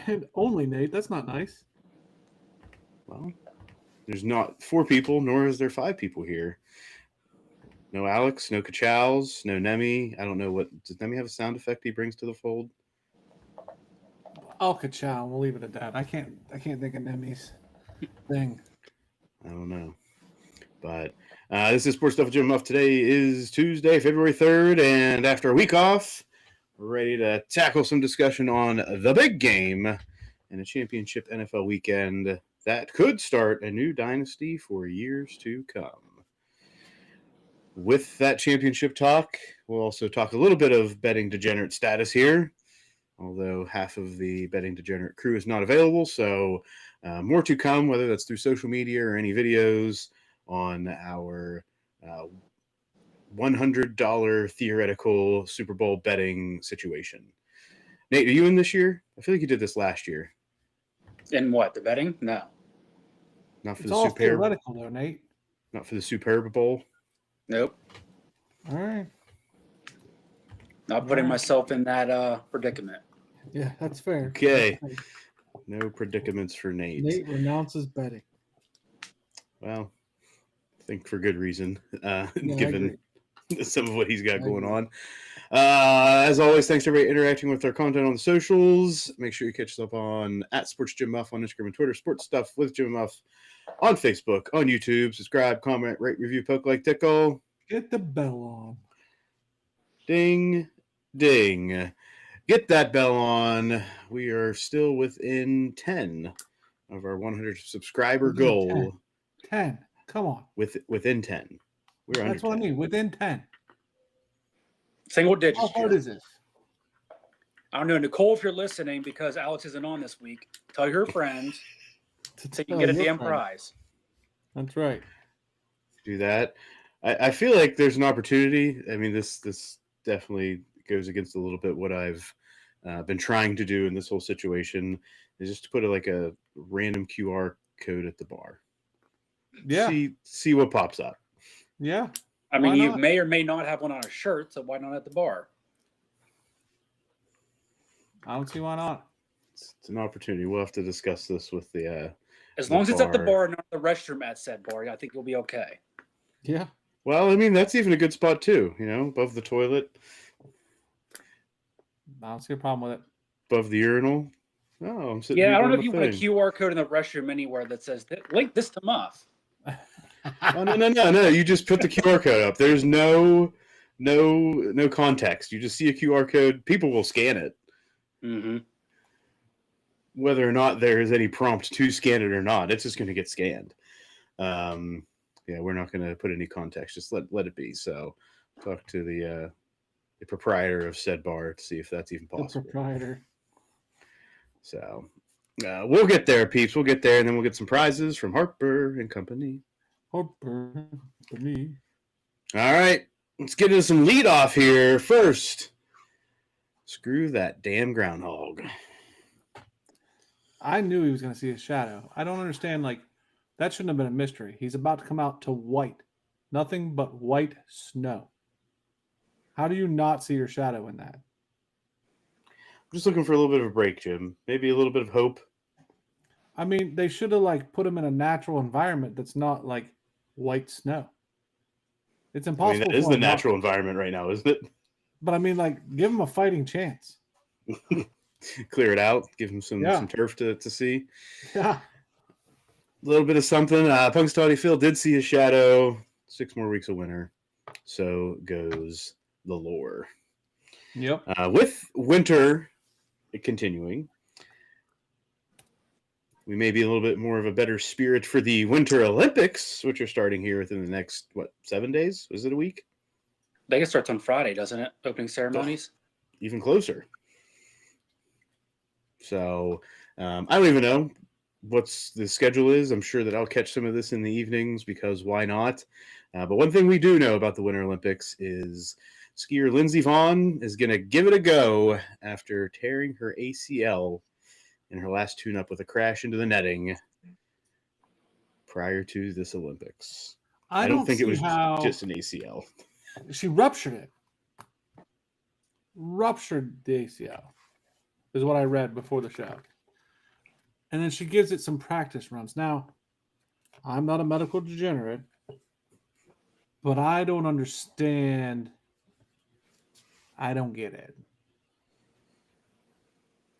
And only Nate. That's not nice. Well, there's not 4 people, nor is there 5 people here. No Alex, no Kachows, no Nemi. I don't know what does Nemi have a sound effect he brings to the fold? Oh, ka-chow. We'll leave it at that. I can't think of Nemi's thing. I don't know. But this is Sports Stuff with Jim Muff. Today is Tuesday, February 3rd, and after a week off, we're ready to tackle some discussion on the big game and a championship NFL weekend that could start a new dynasty for years to come. With that championship talk, we'll also talk a little bit of betting degenerate status here, although half of the betting degenerate crew is not available, so more to come, whether that's through social media or any videos on our $100 theoretical Super Bowl betting situation. Nate, are you in this year? I feel like you did this last year. In what? The betting? No. Not for It's the all Super theoretical, though, Nate. Not for the Super Bowl. Nope. All right. Not putting myself in that predicament. Yeah, that's fair. Okay. No predicaments for Nate. Nate renounces betting. Well, I think for good reason, Yeah, given some of what he's got going on. As always, thanks to everybody interacting with our content on the socials. Make sure you catch us up on @SportsJimMuff on Instagram and Twitter, Sports Stuff with Jim Muff on Facebook, on YouTube. Subscribe, comment, rate, review, poke, like, tickle. Get the bell on. Ding, ding. Get that bell on. We are still within 10 of our 100 subscriber goal. 10. Come on. Within 10. We're under That's what 10. I mean. Within 10. Single digits. How hard is this? I don't know, Nicole, if you're listening, because Alex isn't on this week, tell your friends so you can get a damn prize. That's right. Do that. I feel like there's an opportunity. I mean, this definitely goes against a little bit what I've been trying to do in this whole situation, is just to put a random QR code at the bar. Yeah. See what pops up. Yeah. I mean, you may or may not have one on a shirt, so why not at the bar? I don't see why not. It's an opportunity. We'll have to discuss this with the as long as it's at the bar and not the restroom at said bar, I think you'll be okay. Yeah. Well, I mean, that's even a good spot too, above the toilet. I don't see a problem with it. Above the urinal. Oh, I'm sitting I don't know if you want a QR code in the restroom anywhere that says, link this to Muff. Oh, no. You just put the QR code up. There's no context. You just see a QR code. People will scan it. Mm-hmm. Whether or not there is any prompt to scan it or not, it's just going to get scanned. We're not going to put any context. Just let it be. So talk to the proprietor of said bar to see if that's even possible. The proprietor. So we'll get there, peeps. We'll get there, and then we'll get some prizes from Harper and Company. Harper Company. All right, let's get into some lead off here. First, screw that damn groundhog. I knew he was going to see a shadow. I don't understand. That shouldn't have been a mystery. He's about to come out to white. Nothing but white snow. How do you not see your shadow in that? I'm just looking for a little bit of a break, Jim. Maybe a little bit of hope. I mean, they should have put him in a natural environment that's not white snow. It's impossible. I mean, that is the natural environment right now, isn't it? But I mean, give him a fighting chance. Clear it out. Give him some turf to see. Yeah. A little bit of something. Punxsutawney Phil did see a shadow. 6 more weeks of winter. So goes the lore. Yep. With winter continuing, we may be a little bit more of a better spirit for the Winter Olympics, which are starting here within the next, 7 days? Was it a week? I think it starts on Friday, doesn't it? Opening ceremonies? Even closer. So I don't even know what the schedule is. I'm sure that I'll catch some of this in the evenings because why not? But one thing we do know about the Winter Olympics is skier Lindsey Vonn is going to give it a go after tearing her ACL in her last tune-up with a crash into the netting prior to this Olympics. I don't think it was just an ACL. She ruptured it. Ruptured the ACL. is what I read before the show. And then she gives it some practice runs. Now, I'm not a medical degenerate, but I don't understand. I don't get it.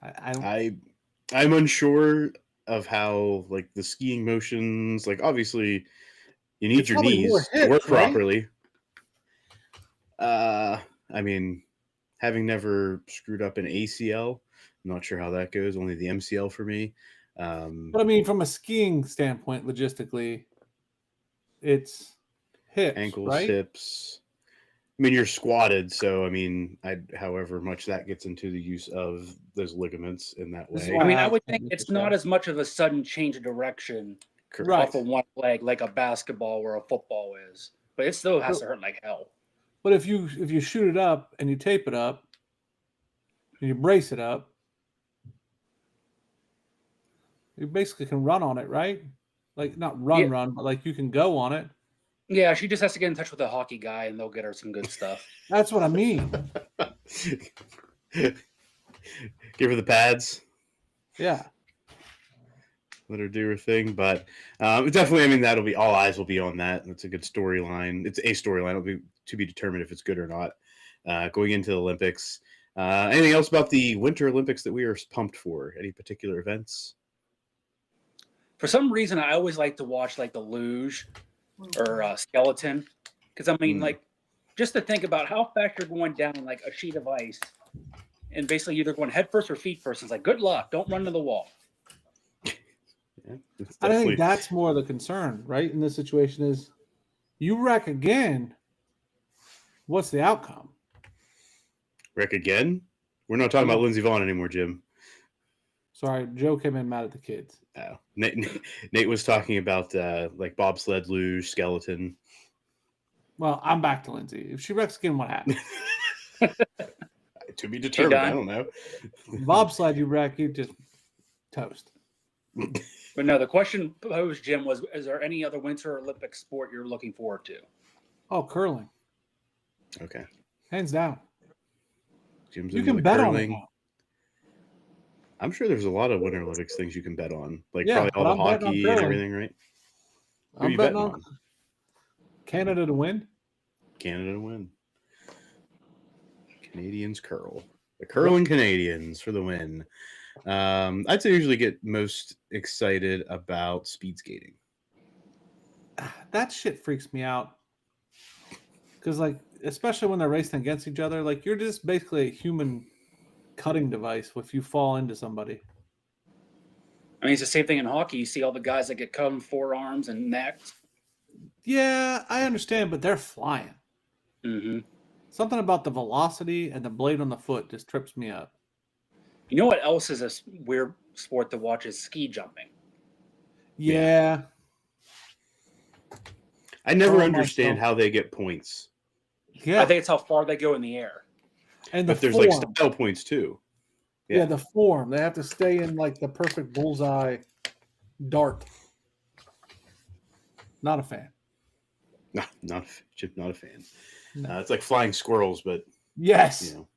I don't. I'm unsure of how like the skiing motions. Like obviously, you need It's your probably more knees to work hips, right? properly. I mean, having never screwed up an ACL, I'm not sure how that goes. Only the MCL for me. But I mean, from a skiing standpoint, logistically, it's hips, Ankles, right? hips. I mean, you're squatted, so I mean, however much that gets into the use of those ligaments in that This is way. I why mean, I asked would you think this it's show. not as much of a sudden change of direction Correct. Right. off of one leg like a basketball or a football is, but it still has to hurt like hell. But if you shoot it up and you tape it up and you brace it up, you basically can run on it, right? Like not run, but like you can go on it. Yeah, she just has to get in touch with a hockey guy, and they'll get her some good stuff. That's what I mean. Give her the pads. Yeah. Let her do her thing, but definitely, I mean, that'll be all eyes will be on that. That's a good storyline. It's a storyline. It'll be to be determined if it's good or not. Going into the Olympics. Anything else about the Winter Olympics that we are pumped for? Any particular events? For some reason, I always like to watch like the luge or skeleton, because I mean, like, just to think about how fast you're going down like a sheet of ice, and basically either going head first or feet first. It's like, good luck, don't run to the wall. Yeah, I think that's more the concern, right? In this situation is you wreck again. What's the outcome? Wreck again? We're not talking about Lindsey Vonn anymore, Jim. Sorry, Joe came in mad at the kids. Oh, Nate was talking about like bobsled, luge, skeleton. Well, I'm back to Lindsay. If she wrecks again, what happens? To be determined. I don't know. Bobsled, you wreck, you just toast. But no, the question posed, Jim, was: is there any other Winter Olympic sport you're looking forward to? Oh, curling. Okay. Hands down. Jim's you can bet curling. on it now. I'm sure there's a lot of Winter Olympics things you can bet on, like Yeah, probably all the hockey and everything, right? Who I'm betting on Canada to win. Canada to win. Canadians curl. The curling Canadians for the win. I'd say usually get most excited about speed skating. That shit freaks me out. Because, like, especially when they're racing against each other, like, you're just basically a human cutting device if you fall into somebody. I mean, it's the same thing in hockey. You see all the guys that get cut on forearms and necks. Yeah, I understand, but they're flying. Mm-hmm. Something about the velocity and the blade on the foot just trips me up. You know what else is a weird sport to watch is ski jumping. Yeah. I never understand how they get points. Yeah. I think it's how far they go in the air. And but there's like style points too. Yeah, the form. They have to stay in like the perfect bullseye dart. Not a fan. Not a fan. No. It's like flying squirrels, but yes. You know,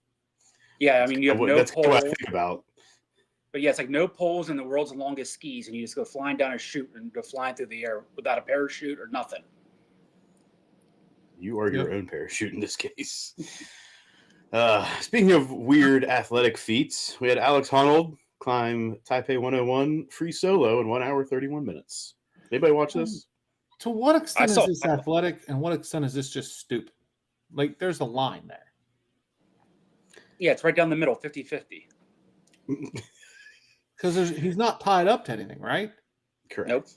yeah, I mean, you have no that's poles. what I think about. But yeah, it's like no poles in the world's longest skis, and you just go flying down a chute and go flying through the air without a parachute or nothing. You are your own parachute in this case. Speaking of weird athletic feats, we had Alex Honnold climb Taipei 101 free solo in 1 hour 31 minutes. Anybody watch this? To what extent is this athletic, and what extent is this just stupid? Like, there's a line there. Yeah, it's right down the middle, 50-50. Because he's not tied up to anything, right? Correct. Nope.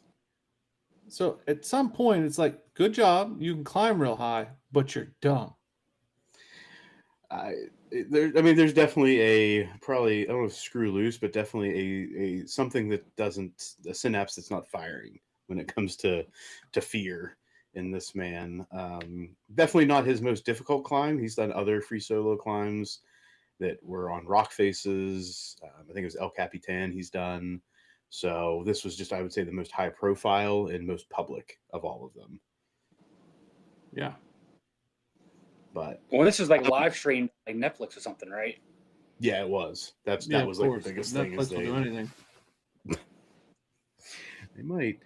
So at some point, it's like, good job, you can climb real high, but you're dumb. There's definitely probably, I don't know if screw loose, but definitely a something that doesn't, a synapse that's not firing when it comes to fear in this man. Definitely not his most difficult climb. He's done other free solo climbs that were on rock faces. I think it was El Capitan he's done. So this was just, I would say, the most high profile and most public of all of them. Yeah. But well, this is like live streamed like Netflix or something, right? Yeah, it was. That Yeah, was of like course. the biggest thing. Is Netflix will do anything. they might.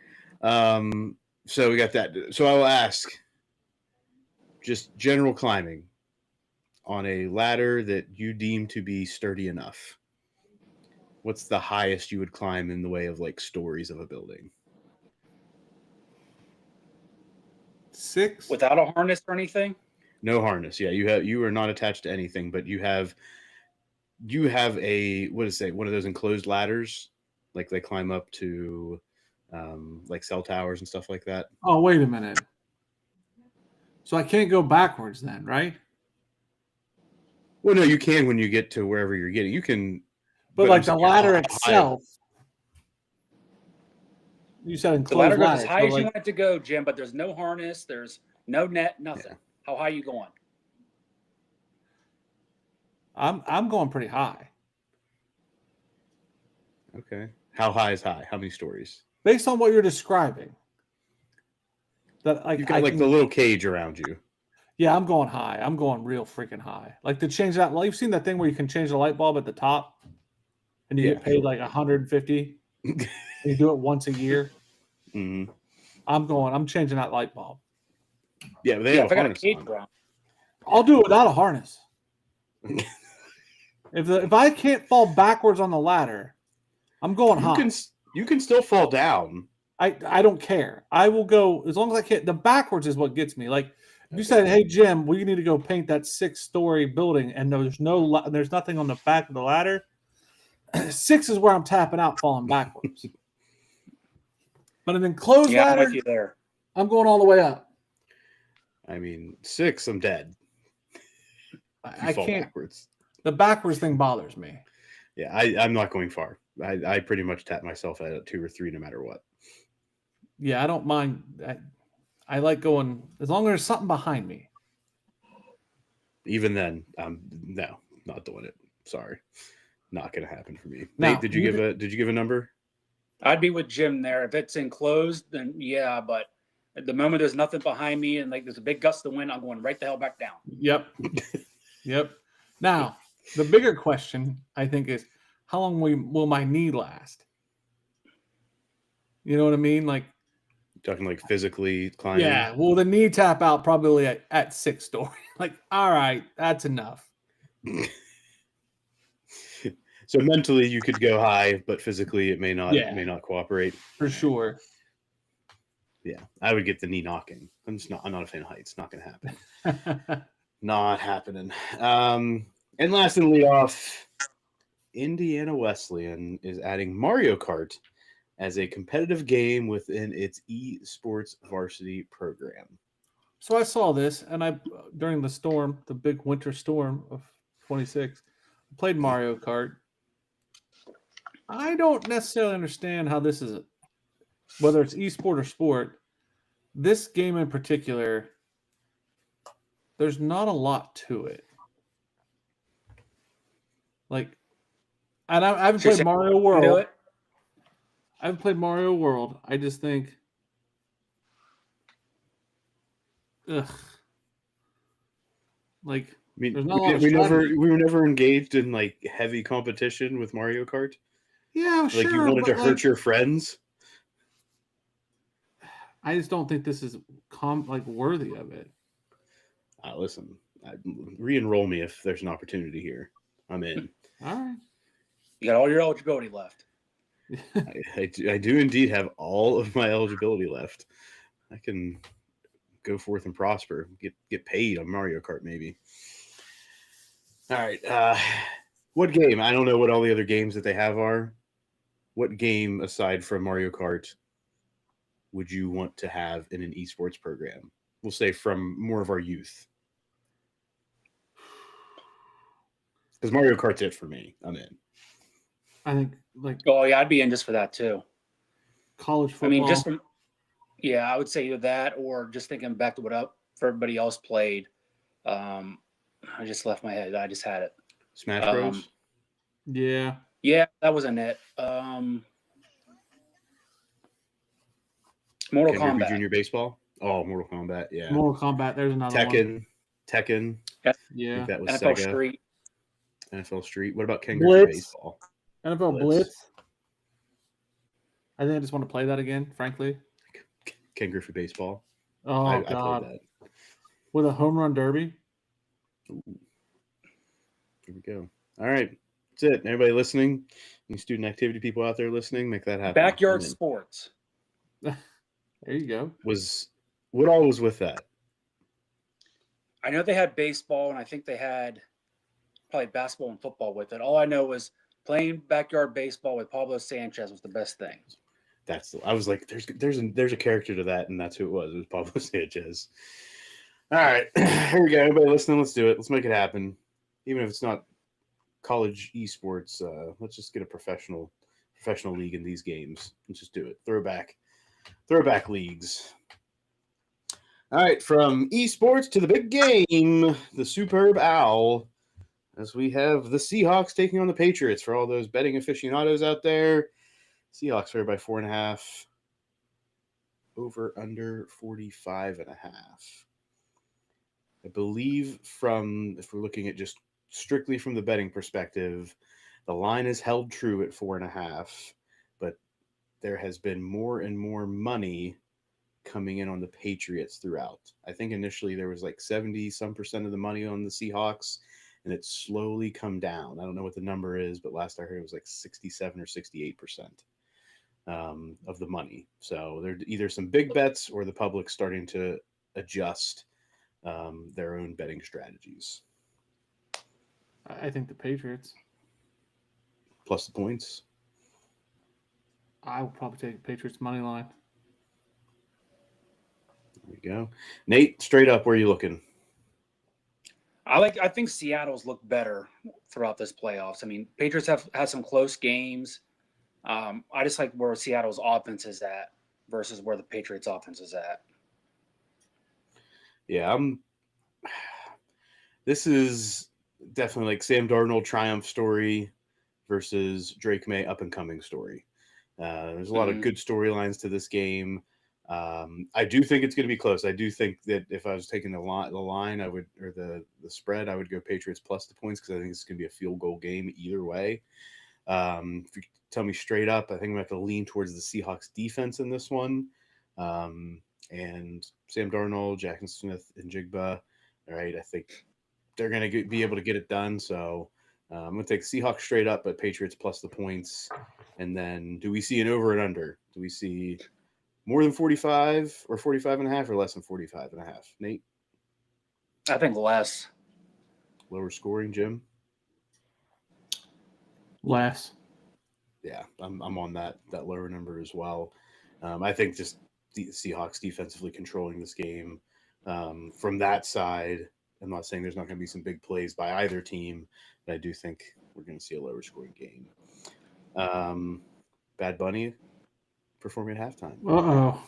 So we got that. So I will ask, just general climbing on a ladder that you deem to be sturdy enough. What's the highest you would climb in the way of like stories of a building? 6. Without a harness or anything? No harness. Yeah, you are not attached to anything, but you have a, what is it, one of those enclosed ladders, like they climb up to like cell towers and stuff like that. Oh, wait a minute. So I can't go backwards then, right? Well, no, you can when you get to wherever you're getting. You can, But like I'm the saying ladder high- itself, you said The enclosed ladder goes as ladder. high So as you like, want it to go, Jim, but there's no harness, there's no net, nothing. Yeah. How high are you going? I'm going pretty high. Okay. How high is high? How many stories? Based on what you're describing. That like You've got like the little cage around you. Yeah, I'm going high. I'm going real freaking high. Like to change that. You've seen that thing where you can change the light bulb at the top, and you Yeah, get paid sure. like 150. You do it once a year. Mm-hmm. I'm changing that light bulb. Yeah, but they Yeah, have if a I got a harness cage on. around. I'll do it without a harness. If I can't fall backwards on the ladder, I'm going high. You can still fall down. I don't care. I will go as long as I can. The backwards is what gets me. Like if you said, "Hey Jim, we need to go paint that 6-story building," and there's nothing on the back of the ladder. 6 is where I'm tapping out, falling backwards. But an enclosed Yeah, I'm ladder, with you there. I'm going all the way up. I mean, 6, I'm dead. I fall can't. backwards. The backwards thing bothers me. Yeah, I'm not going far. I pretty much tap myself at a 2 or 3 no matter what. Yeah, I don't mind. I like going as long as there's something behind me. Even then, no, not doing it. Sorry, not going to happen for me. Now, Nate, did you give a number? I'd be with Jim there. If it's enclosed, then yeah, but at the moment there's nothing behind me and like there's a big gust of wind, I'm going right the hell back down. Yep. Yep. Now, the bigger question, I think, is how long will my knee last? You know what I mean? Like, Talking like physically climbing. yeah, will the knee tap out probably at 6 story? Like, all right, that's enough. So mentally you could go high, but physically it may not cooperate. For sure. Yeah, I would get the knee knocking. I'm not a fan of heights. Not going to happen. Not happening. And last in the lead off, Indiana Wesleyan is adding Mario Kart as a competitive game within its esports varsity program. So I saw this, and during the big winter storm of 26, I played Mario Kart. I don't necessarily understand how this is, whether it's esport or sport. This game in particular, there's not a lot to it. Like, and I haven't played Mario World. I haven't played Mario World. I just think, ugh. Like, I mean, there's not a lot of strategy. we were never engaged in like heavy competition with Mario Kart. Yeah, like sure. You wanted to hurt your friends. I just don't think this is worthy of it. Listen, re-enroll me if there's an opportunity here. I'm in. All right. You got all your eligibility left. I do indeed have all of my eligibility left. I can go forth and prosper. Get paid on Mario Kart, maybe. All right. What game? I don't know what all the other games that they have are. What game, aside from Mario Kart, would you want to have in an esports program? We'll say from more of our youth. Because Mario Kart's it for me. I'm in. I think Oh yeah, I'd be in just for that too. College football. I mean, just from I would say either that or just thinking back to what everybody else played. I just left my head. I just had it. Smash Bros. Yeah. Yeah, that wasn't it. Mortal Kombat. Junior Baseball. Oh, Mortal Kombat. Yeah. Mortal Kombat. There's another one. Tekken. Yeah. That was NFL Sega. Street. NFL Street. What about Ken Griffey Blitz. Baseball? NFL Blitz. I think I just want to play that again, frankly. Ken Griffey Baseball. Oh, I God. played that. With a home run derby. Ooh. Here we go. All right. That's it. Everybody listening, any student activity people out there listening, make that happen. Backyard sports. There you go. What all was with that? I know they had baseball, and I think they had probably basketball and football with it. All I know was playing backyard baseball with Pablo Sanchez was the best thing. I was like, there's a character to that, and that's who it was. It was Pablo Sanchez. All right, here we go. Everybody listening, let's do it. Let's make it happen. Even if it's not college esports, let's just get a professional league in these games. Let's just do it. Throwback leagues. All right, from esports to the big game, the Superb Owl, as we have the Seahawks taking on the Patriots. For all those betting aficionados out there, Seahawks favored by 4.5. Over under 45.5. I believe if we're looking at just strictly from the betting perspective, the line is held true at 4.5, but there has been more and more money coming in on the Patriots throughout. I think initially there was like 70% of the money on the Seahawks, and it's slowly come down. I don't know what the number is, but last I heard it was like 67 or 68% of the money. So there are either some big bets or the public starting to adjust their own betting strategies. I think the Patriots. Plus the points. I will probably take Patriots money line. There you go. Nate, straight up, where are you looking? I think Seattle's looked better throughout this playoffs. I mean, Patriots have had some close games. I just like where Seattle's offense is at versus where the Patriots offense is at. Yeah, this is definitely like Sam Darnold triumph story versus Drake May up and coming story. There's a lot of good storylines to this game. I do think it's going to be close. I do think that if I was taking the line, I would, or the spread, I would go Patriots plus the points because I think it's going to be a field goal game either way. If you tell me straight up, I think I'm going to have to lean towards the Seahawks defense in this one. And Sam Darnold, Jackson Smith, and Jigba. All right, I think they're going to be able to get it done. So I'm going to take Seahawks straight up, but Patriots plus the points. And then do we see an over and under? Do we see more than 45 or 45.5 or less than 45.5? Nate? I think less. Lower scoring, Jim? Less. Yeah, I'm on that lower number as well. I think just the Seahawks defensively controlling this game from that side. I'm not saying there's not going to be some big plays by either team, but I do think we're going to see a lower scoring game. Bad Bunny performing at halftime. Uh-oh.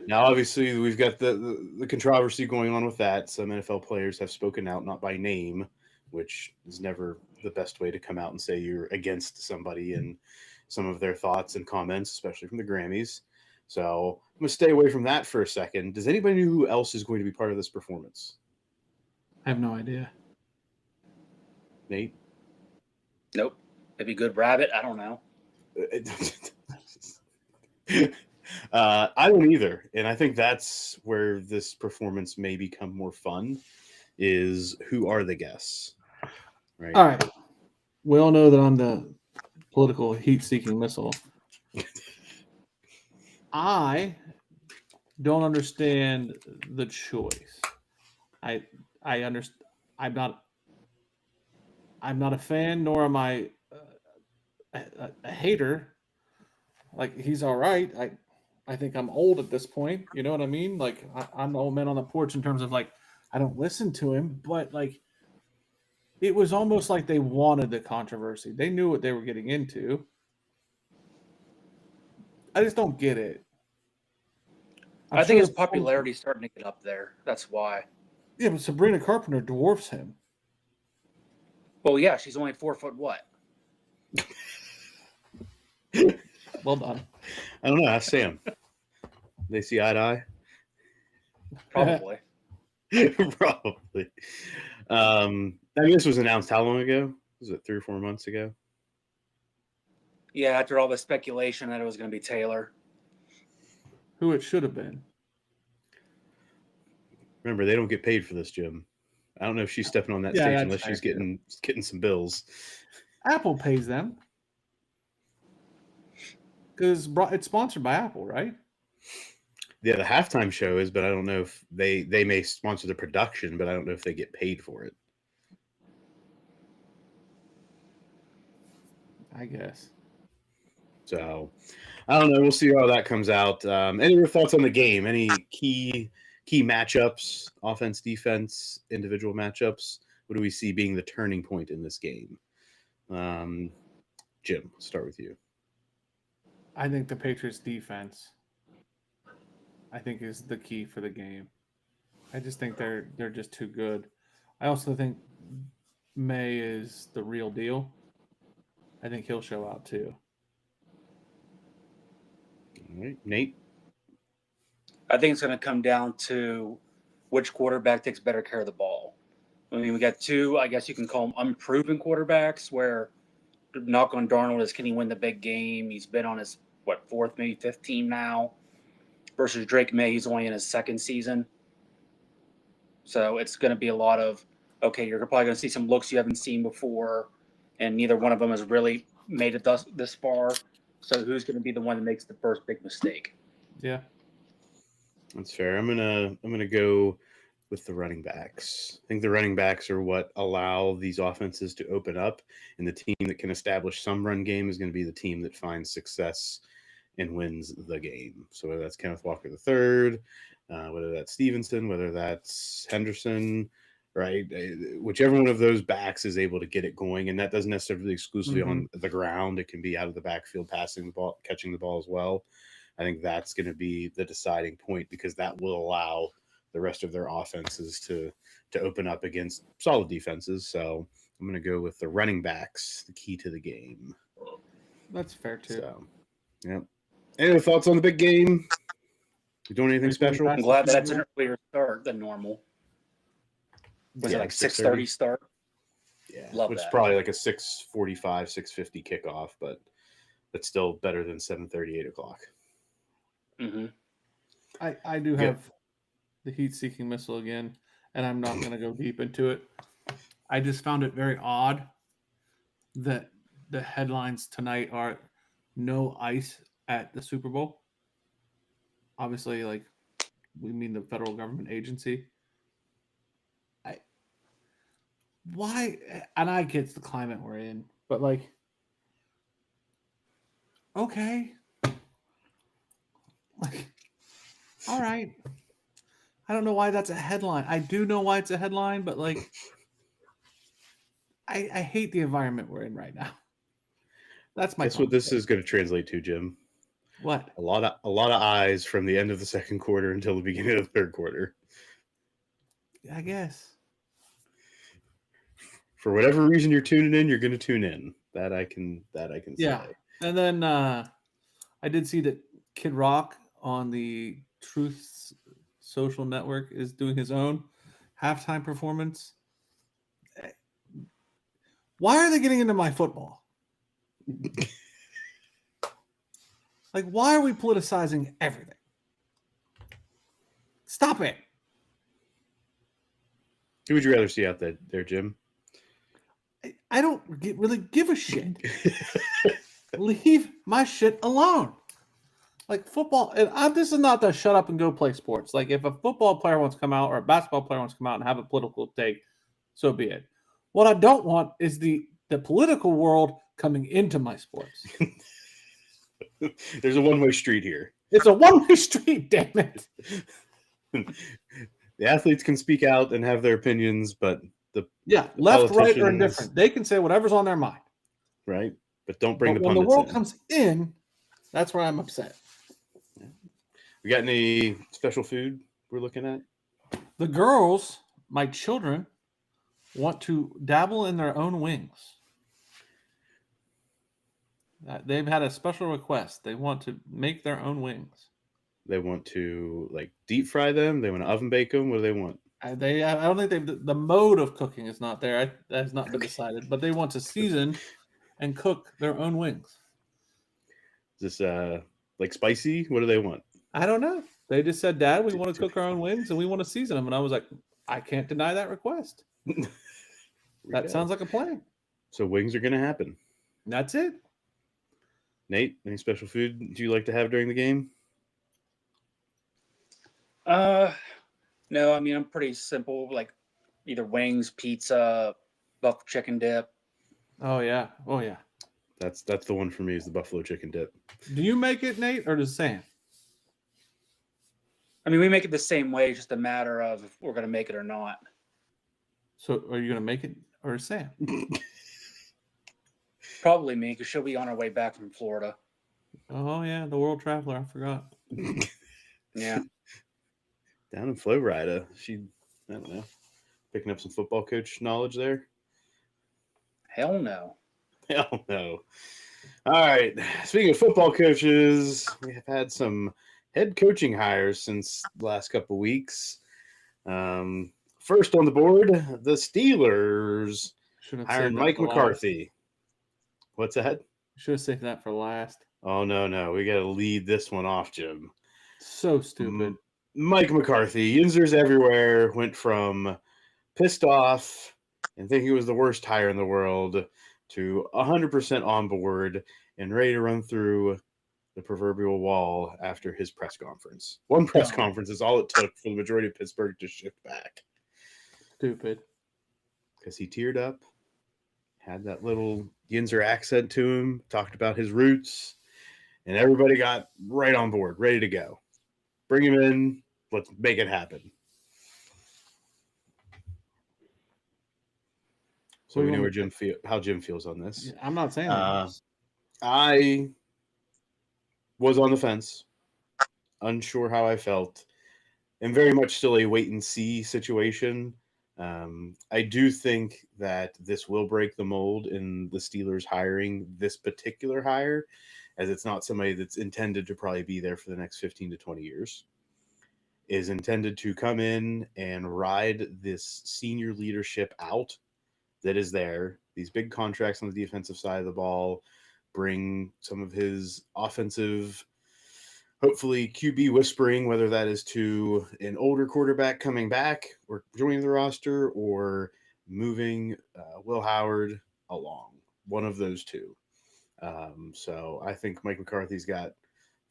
Now, obviously, we've got the controversy going on with that. Some NFL players have spoken out, not by name, which is never the best way to come out and say you're against somebody and some of their thoughts and comments, especially from the Grammys. So I'm going to stay away from that for a second. Does anybody know who else is going to be part of this performance? I have no idea. Nate? Nope. Maybe Good Rabbit. I don't know. I don't either. And I think that's where this performance may become more fun, is who are the guests? Right. All right. We all know that I'm the political heat-seeking missile. I don't understand the choice. I understand. I'm not a fan, nor am I a hater. Like, he's all right. I think I'm old at this point. You know what I mean? Like, I'm the old man on the porch in terms of, like, I don't listen to him, but, like, it was almost like they wanted the controversy. They knew what they were getting into. I just don't get it. I think his popularity is starting to get up there. That's why. Yeah, but Sabrina Carpenter dwarfs him. Well, yeah, she's only 4 foot what? Well done. I don't know. Ask Sam. They see eye to eye? Probably. Probably. I mean, this was announced how long ago? Was it 3 or 4 months ago? Yeah, after all the speculation that it was going to be Taylor. Who it should have been. Remember, they don't get paid for this, Jim. I don't know if she's stepping on that Yeah, stage that's unless she's fair, getting some bills. Apple pays them because it's sponsored by Apple, right? Yeah, the halftime show is, but I don't know if they may sponsor the production, but I don't know if they get paid for it. I guess. So I don't know. We'll see how that comes out. Any other thoughts on the game? Any key matchups, offense, defense, individual matchups? What do we see being the turning point in this game? Jim, let's start with you. I think the Patriots defense is the key for the game. I just think they're just too good. I also think May is the real deal. I think he'll show out too. All right, Nate. I think it's going to come down to which quarterback takes better care of the ball. I mean, we got two, I guess you can call them unproven quarterbacks, where knock on Darnold is, can he win the big game? He's been on his, fourth, maybe fifth team now, versus Drake May. He's only in his second season. So it's going to be a lot of, okay, you're probably going to see some looks you haven't seen before, and neither one of them has really made it this far. So who's going to be the one that makes the first big mistake? Yeah. That's fair. I'm gonna go with the running backs. I think the running backs are what allow these offenses to open up, and the team that can establish some run game is going to be the team that finds success and wins the game. So whether that's Kenneth Walker III, whether that's Stevenson, whether that's Henderson, right? Whichever one of those backs is able to get it going, and that doesn't necessarily exclusively on the ground. It can be out of the backfield, passing the ball, catching the ball as well. I think that's going to be the deciding point, because that will allow the rest of their offenses to open up against solid defenses. So I'm going to go with the running backs, the key to the game. That's fair too. So, yeah. Any other thoughts on the big game? You doing anything special? I'm glad that's an earlier start than normal. Was it like 6:30 start? Yeah, Love which that. is probably like a 6:45, 6:50 kickoff, but that's still better than 7:30, 8 o'clock. Mm-hmm. I do have the heat-seeking missile again, and I'm not going to go deep into it. I just found it very odd that the headlines tonight are no ice at the Super Bowl. Obviously, like, we mean the federal government agency. Why? And I get the climate we're in, but like, okay. Like, all right. I don't know why that's a headline. I do know why it's a headline, but like, I hate the environment we're in right now. That's my. Guess what this is going to translate to, Jim? What? A lot of eyes from the end of the second quarter until the beginning of the third quarter. I guess. For whatever reason you're tuning in, you're going to tune in. That I can Yeah. say. And then I did see that Kid Rock on the Truth social network is doing his own halftime performance. Why are they getting into my football? Like, why are we politicizing everything? Stop it. Who would you rather see out there, Jim? I don't really give a shit. Leave my shit alone. Like, football, and this is not to shut up and go play sports. Like, if a football player wants to come out or a basketball player wants to come out and have a political take, so be it. What I don't want is the political world coming into my sports. There's a one-way street here. It's a one-way street, damn it. The athletes can speak out and have their opinions, but left, right, or indifferent. They can say whatever's on their mind. Right, but don't bring but the when pundits the world in. comes in, that's where I'm upset. We got any special food we're looking at? The girls, my children, want to dabble in their own wings. They've had a special request. They want to make their own wings. They want to like deep fry them. They want to oven bake them. What do they want? I don't think the mode of cooking is not there. That has not been decided, but they want to season and cook their own wings. Is this like spicy? What do they want? I don't know. They just said, Dad, we want to cook our own wings and we want to season them. And I was like, I can't deny that request. That sounds like a plan. So wings are going to happen. That's it. Nate, any special food do you like to have during the game? No, I mean, I'm pretty simple, like either wings, pizza, buffalo chicken dip. Oh, yeah. Oh, yeah. That's the one for me is the buffalo chicken dip. Do you make it, Nate, or does Sam? I mean, we make it the same way, just a matter of if we're going to make it or not. So are you going to make it or Sam? Probably me, because she'll be on her way back from Florida. Oh, yeah. The world traveler. I forgot. Yeah. Down in Florida. I don't know, picking up some football coach knowledge there. Hell no. Hell no. All right. Speaking of football coaches, we have had some head coaching hires since the last couple of weeks. First on the board, the Steelers hired Mike McCarthy. What's that? Should have saved that for last. Oh, no. We got to lead this one off, Jim. So stupid. Mike McCarthy, Yinzers everywhere, went from pissed off and thinking it was the worst hire in the world to 100% on board and ready to run through the proverbial wall after his press conference. One press conference is all it took for the majority of Pittsburgh to shift back. Stupid. Because he teared up, had that little Yinzer accent to him, talked about his roots, and everybody got right on board, ready to go. Bring him in. Let's make it happen. So we know where how Jim feels on this. I'm not saying that. I was on the fence, unsure how I felt, and very much still a wait and see situation. I do think that this will break the mold in the Steelers hiring this particular hire, as it's not somebody that's intended to probably be there for the next 15 to 20 years. Is intended to come in and ride this senior leadership out that is there. These big contracts on the defensive side of the ball bring some of his offensive, hopefully QB whispering, whether that is to an older quarterback coming back or joining the roster or moving Will Howard along. One of those two. So I think Mike McCarthy's got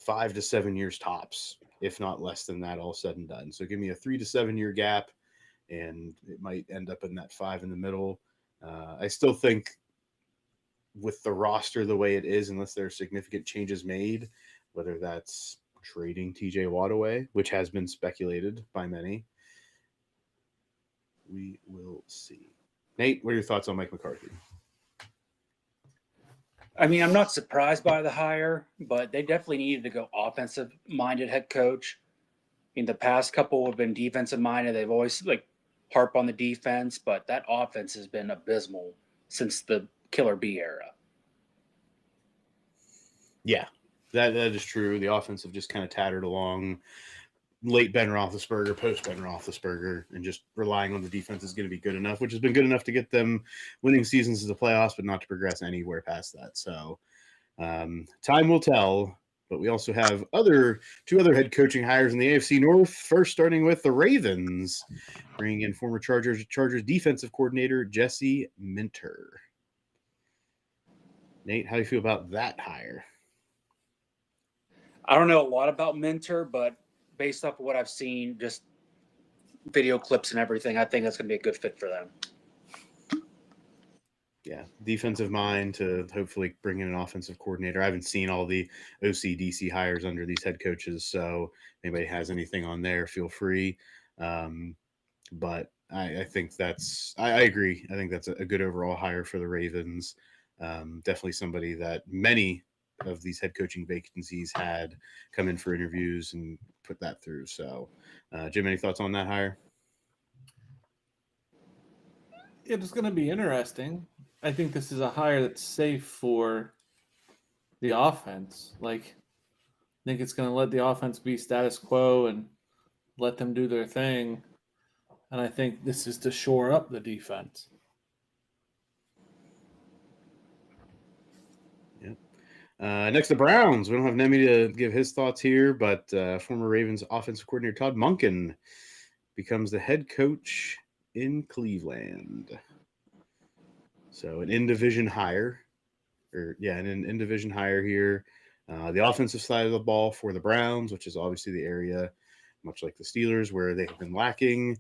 5 to 7 years tops, if not less than that, all said and done. So give me a 3 to 7 year gap, and it might end up in that 5 in the middle. I still think with the roster the way it is, unless there are significant changes made, whether that's trading TJ Watt away, which has been speculated by many, we will see. Nate, what are your thoughts on Mike McCarthy? I mean, I'm not surprised by the hire, but they definitely needed to go offensive-minded head coach. I mean, the past couple have been defensive-minded. They've always harp on the defense, but that offense has been abysmal since the Killer B era. Yeah, that is true. The offense have just kind of tattered along. Late Ben Roethlisberger, post Ben Roethlisberger, and just relying on the defense is going to be good enough, which has been good enough to get them winning seasons as the playoffs, but not to progress anywhere past that. So time will tell. But we also have two other head coaching hires in the AFC North. First, starting with the Ravens, bringing in former Chargers defensive coordinator Jesse Minter. Nate, how do you feel about that hire? I don't know a lot about Minter, but based off of what I've seen, just video clips and everything, I think that's going to be a good fit for them. Yeah, defensive mind to hopefully bring in an offensive coordinator. I haven't seen all the OC-DC hires under these head coaches, so if anybody has anything on there, feel free. But I think I agree. I think that's a good overall hire for the Ravens. Definitely somebody that many of these head coaching vacancies had come in for interviews and put that through. So, Jim, any thoughts on that hire? It's going to be interesting. I think this is a hire that's safe for the offense. I think it's going to let the offense be status quo and let them do their thing. And I think this is to shore up the defense. Next, the Browns. We don't have Nemi to give his thoughts here, but former Ravens offensive coordinator Todd Monken becomes the head coach in Cleveland. So an in-division hire, an in-division hire here. The offensive side of the ball for the Browns, which is obviously the area, much like the Steelers, where they have been lacking.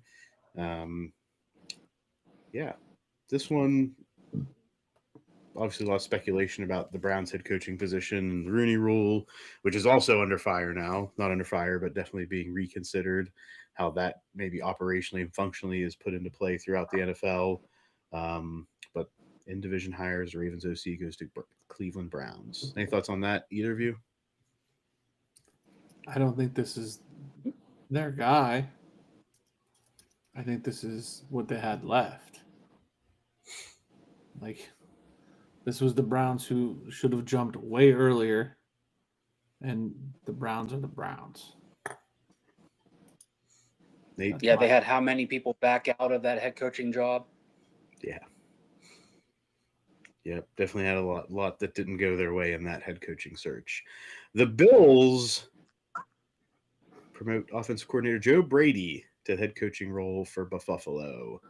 This one, obviously a lot of speculation about the Browns head coaching position and the Rooney Rule, which is also under fire now. Not under fire, but definitely being reconsidered, how that maybe operationally and functionally is put into play throughout the NFL. But in-division hires, Ravens OC goes to Cleveland Browns. Any thoughts on that, either of you? I don't think this is their guy. I think this is what they had left. Like, this was the Browns who should have jumped way earlier, and the Browns are the Browns. They had how many people back out of that head coaching job? Yeah. Yep, definitely had a lot that didn't go their way in that head coaching search. The Bills promote offensive coordinator Joe Brady to the head coaching role for Buffalo.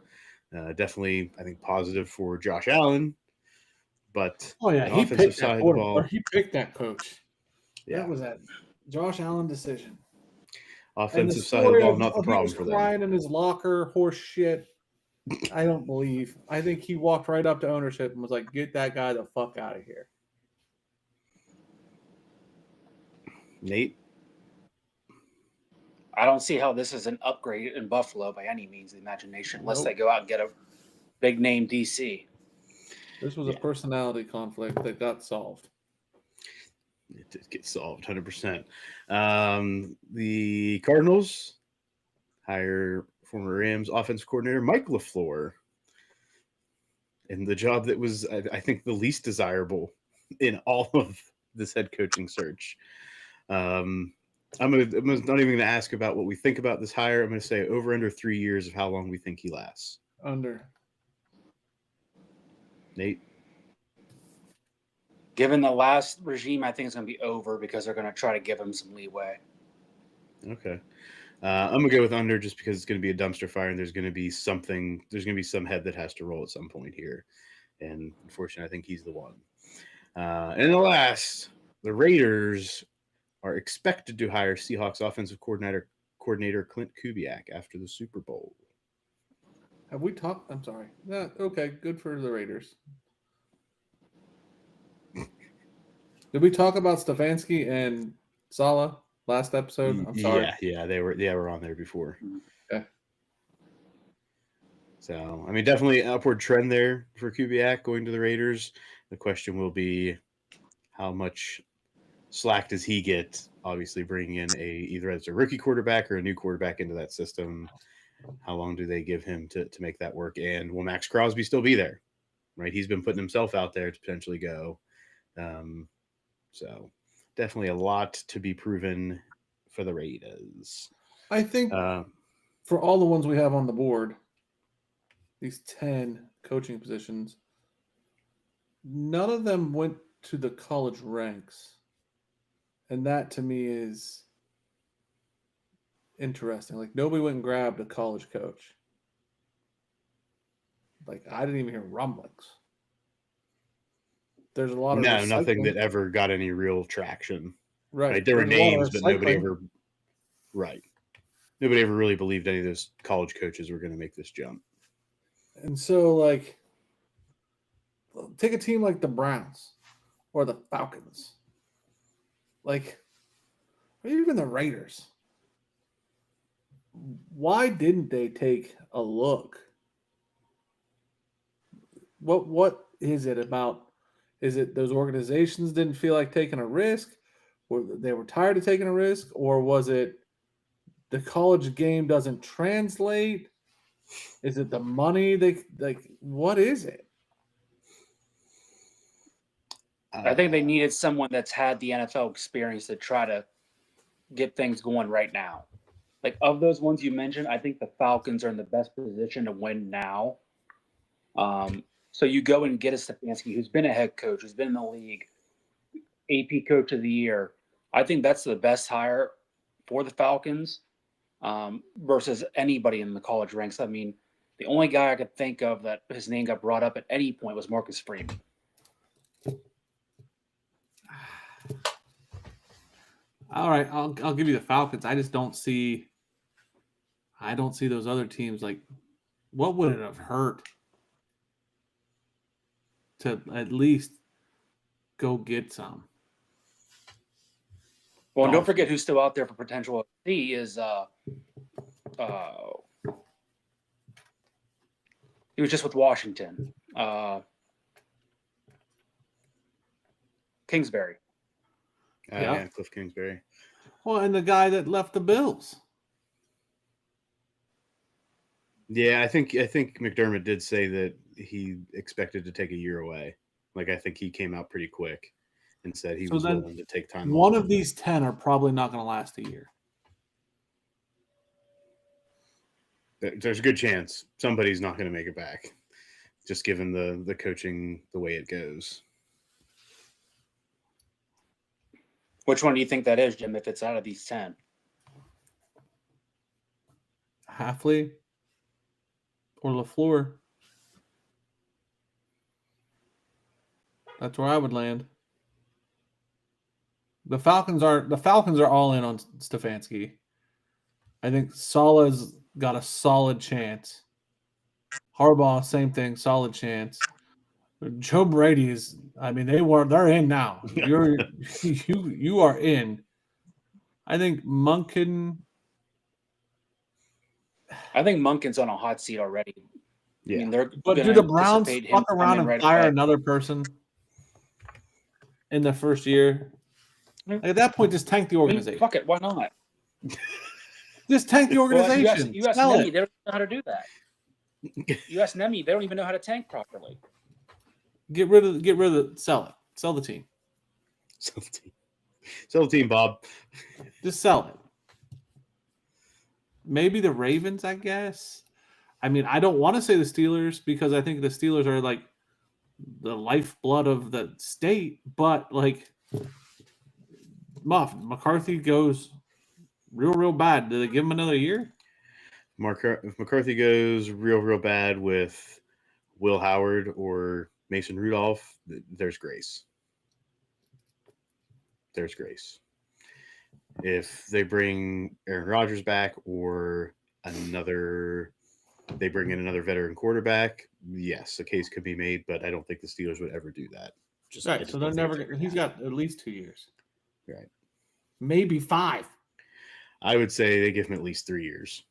Definitely, I think, positive for Josh Allen. But he picked that coach. Yeah. That was that Josh Allen decision. Offensive side of the ball, not the problem for them. He was crying in his locker, horse shit. I don't believe. I think he walked right up to ownership and was like, "Get that guy the fuck out of here." Nate? I don't see how this is an upgrade in Buffalo by any means of the imagination, unless they go out and get a big name DC. This was a personality conflict that got solved. It did get solved, 100%. The Cardinals hire former Rams offensive coordinator Mike LaFleur in the job that was, I think, the least desirable in all of this head coaching search. I'm not even going to ask about what we think about this hire. I'm going to say over under 3 years of how long we think he lasts. Under. Nate? Given the last regime, I think it's going to be over because they're going to try to give him some leeway. Okay. I'm going to go with under just because it's going to be a dumpster fire and there's going to be some head that has to roll at some point here. And unfortunately, I think he's the one. And the last, the Raiders are expected to hire Seahawks offensive coordinator Clint Kubiak after the Super Bowl. Have we talked? I'm sorry. Okay, good for the Raiders. Did we talk about Stefanski and Saleh last episode? I'm sorry. Yeah, they were on there before. Okay. So, I mean, definitely an upward trend there for Kubiak going to the Raiders. The question will be, how much slack does he get? Obviously, bringing in either as a rookie quarterback or a new quarterback into that system. How long do they give him to make that work? And will Max Crosby still be there? Right, he's been putting himself out there to potentially go. So definitely a lot to be proven for the Raiders. I think for all the ones we have on the board, these 10 coaching positions, none of them went to the college ranks. And that to me is interesting. Like, nobody went and grabbed a college coach. Like, I didn't even hear rumblings. There's a lot of nothing that ever got any real traction. Right. There were names, but nobody ever. Right. Nobody ever really believed any of those college coaches were going to make this jump. And so, like, take a team like the Browns or the Falcons, like, or even the Raiders. Why didn't they take a look? What is it about? Is it those organizations didn't feel like taking a risk, or they were tired of taking a risk, or was it the college game doesn't translate? Is it the money? What is it? I think they needed someone that's had the NFL experience to try to get things going right now. like of those ones you mentioned, I think the Falcons are in the best position to win now. So you go and get a Stefanski who's been a head coach, who's been in the league, AP Coach of the Year. I think that's the best hire for the Falcons versus anybody in the college ranks. I mean, the only guy I could think of that his name got brought up at any point was Marcus Freeman. All right, I'll give you the Falcons. I just don't see those other teams. Like, what would it have hurt to at least go get some? Well, and don't forget who's still out there for potential OC is he was just with Washington. Kingsbury. Yeah, Cliff Kingsbury. Well, and the guy that left the Bills. Yeah, I think McDermott did say that he expected to take a year away. Like, I think he came out pretty quick and said he was willing to take time One off. of these 10 are probably not going to last a year. There's a good chance somebody's not going to make it back, just given the coaching, the way it goes. Which one do you think that is, Jim, if it's out of these 10? Halfley or LaFleur. That's where I would land. The Falcons are all in on Stefanski. I think Salah's got a solid chance. Harbaugh, same thing, solid chance. Joe Brady is, I mean, they're in now. You are in. I think Monken's on a hot seat already. Yeah. I mean, but do the Browns fuck around and fire another person in the first year? Like, at that point, just tank the organization. Fuck it, why not? Just tank the organization. You ask Nemi, they don't know how to do that. You ask Nemi, they don't even know how to tank properly. Get rid of sell the team. Sell the team, Bob. Just sell it. Maybe the Ravens, I guess. I mean, I don't want to say the Steelers because I think the Steelers are like the lifeblood of the state, but like Muff, McCarthy goes real bad. Do they give him another year? If McCarthy goes real bad with Will Howard or Mason Rudolph, there's grace. There's grace. If they bring Aaron Rodgers back or they bring in another veteran quarterback, yes, a case could be made, but I don't think the Steelers would ever do that. Right, so they're never. He's got at least 2 years. Right. Maybe 5. I would say they give him at least 3 years.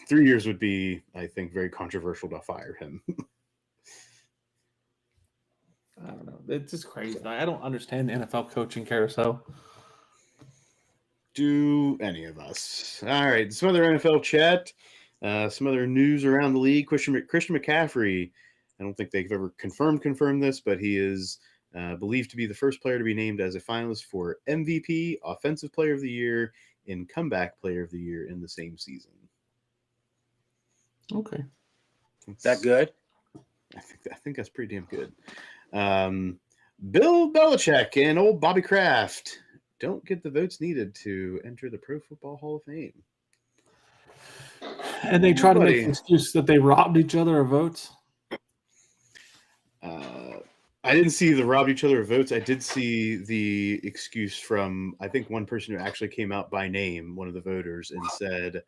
3 years would be, I think, very controversial to fire him. I don't know. It's just crazy. I don't understand the NFL coaching carousel. Do any of us? All right. Some other NFL chat. Some other news around the league. Christian McCaffrey. I don't think they've ever confirmed this, but he is believed to be the first player to be named as a finalist for MVP, Offensive Player of the Year, and Comeback Player of the Year in the same season. Okay. Is that good? I think that's pretty damn good. Bill Belichick and old Bobby Kraft don't get the votes needed to enter the Pro Football Hall of Fame. And they try to make an excuse that they robbed each other of votes. I didn't see the robbed each other of votes. I did see the excuse from, I think, one person who actually came out by name, one of the voters, and said,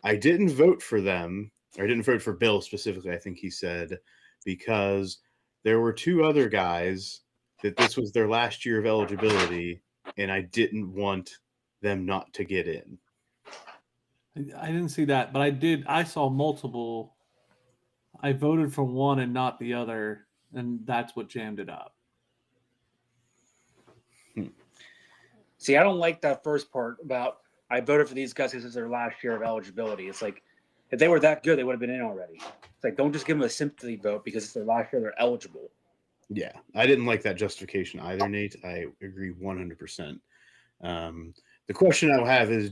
I didn't vote for them, or I didn't vote for Bill specifically, I think he said, because there were 2 other guys that this was their last year of eligibility, and I didn't want them not to get in. I didn't see that, but I saw multiple. I voted for one and not the other, and that's what jammed it up. See, I don't like that first part about I voted for these guys because it's their last year of eligibility. It's like if they were that good, they would have been in already. It's like don't just give them a sympathy vote because it's their last year they're eligible. Yeah, I didn't like that justification either, Nate. I agree 100%. The question I have is,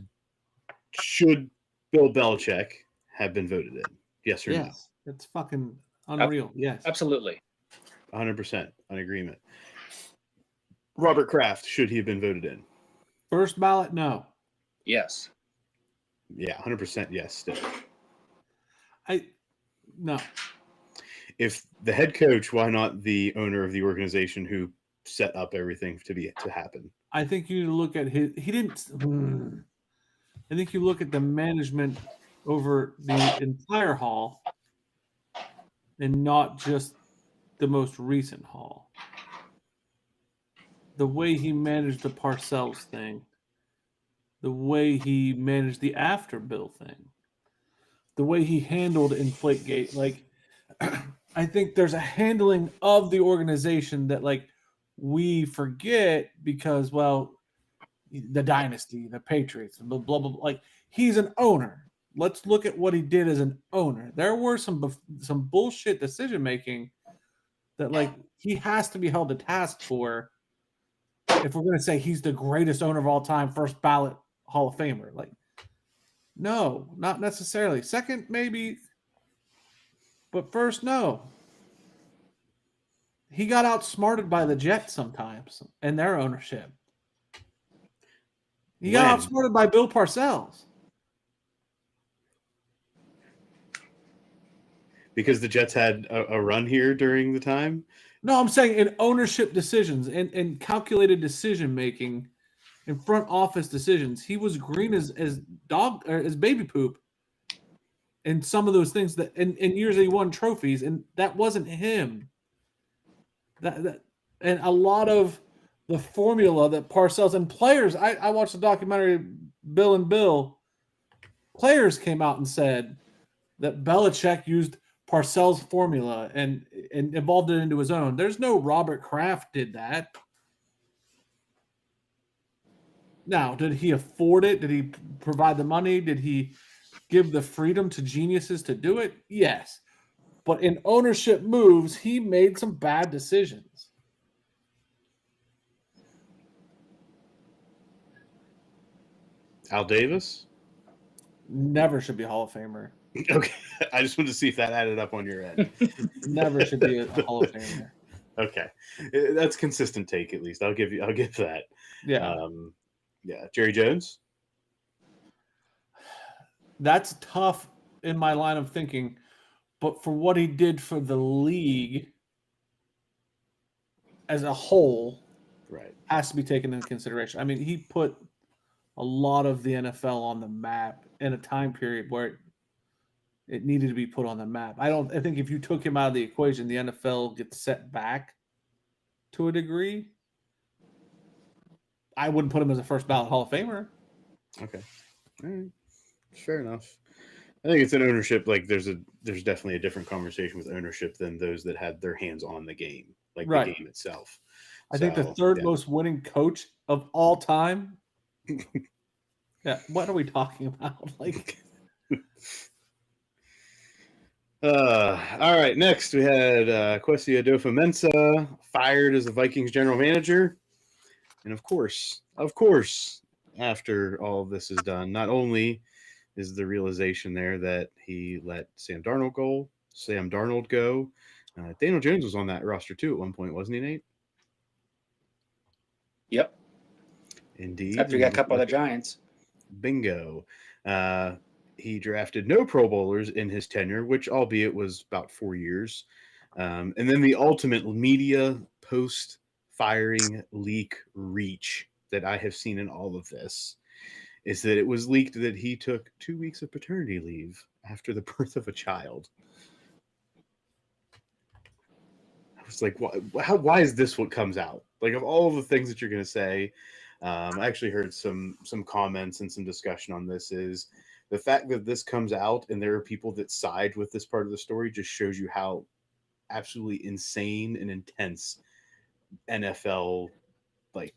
should Bill Belichick have been voted in? Yes or Yes, it's fucking unreal. Yes, Absolutely. no? 100% on agreement. Robert Kraft, should he have been voted in? first ballot, no. Yes. Yeah, 100% yes. Still. No. If the head coach, why not the owner of the organization who set up everything to happen? I think you look at his. He didn't. I think you look at the management over the entire haul, and not just the most recent haul. The way he managed the Parcells thing, the way he managed the after bill thing, the way he handled Inflategate, like I think there's a handling of the organization that like we forget because well the dynasty, the Patriots, blah, blah, blah. Like he's an owner. Let's look at what he did as an owner. There were some bullshit decision making that like he has to be held to task for. If we're going to say he's the greatest owner of all time, first ballot Hall of Famer, like no, not necessarily. Second, maybe, but first, no. He got outsmarted by the Jets sometimes and their ownership. He got When? outsmarted by Bill Parcells. Because the Jets had a run here during the time? No, I'm saying in ownership decisions and calculated decision making, in front office decisions, he was green as dog or as baby poop. And some of those things that in years that he won trophies, and that wasn't him. That and a lot of the formula that Parcells and players. I watched the documentary Bill and Bill. Players came out and said that Belichick used Parcells' formula and evolved it into his own. There's no Robert Kraft did that. Now, did he afford it? Did he provide the money? Did he give the freedom to geniuses to do it? Yes. But in ownership moves, he made some bad decisions. Al Davis? Never should be a Hall of Famer. Okay. I just wanted to see if that added up on your end. Never should be a Hall of Famer. Okay. That's consistent take, at least. I'll give that. Yeah. Yeah. Jerry Jones? That's tough in my line of thinking. But for what he did for the league as a whole, Right. has to be taken into consideration. I mean, he put a lot of the NFL on the map in a time period where it needed to be put on the map. I think if you took him out of the equation, the NFL gets set back to a degree. I wouldn't put him as a first ballot Hall of Famer. Okay. All right. Fair enough. I think it's an ownership. Like there's definitely a different conversation with ownership than those that had their hands on the game, like Right. the game itself. I think the third most winning coach of all time. Yeah, what are we talking about? Like, all right. Next, we had Kwesi Adofo-Mensah fired as the Vikings general manager, and of course, after all of this is done, not only is the realization there that he let Sam Darnold go. Daniel Jones was on that roster too at one point, wasn't he, Nate? Yep. Indeed. After he got cut by the Giants. Bingo. He drafted no Pro Bowlers in his tenure, which albeit was about 4 years. And then the ultimate media post-firing leak reach that I have seen in all of this is that it was leaked that he took 2 weeks of paternity leave after the birth of a child. I was like, why is this what comes out? Like, of all the things that you're going to say, I actually heard some comments and some discussion on this is the fact that this comes out and there are people that side with this part of the story just shows you how absolutely insane and intense NFL like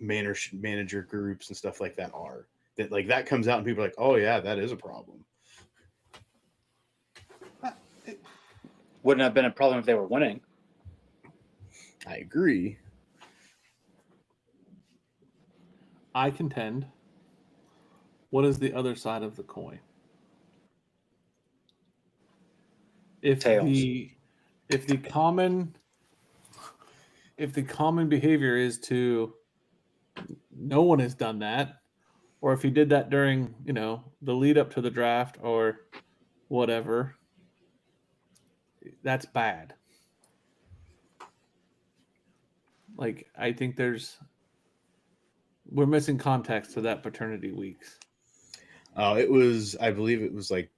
manager groups and stuff like that are. That like that comes out and people are like, oh yeah, that is a problem. Wouldn't have been a problem if they were winning. I agree. I contend what is the other side of the coin? If Tails. the common behavior is to no one has done that, or if he did that during, the lead up to the draft or whatever, that's bad. Like, I think we're missing context to that paternity weeks. I believe it was like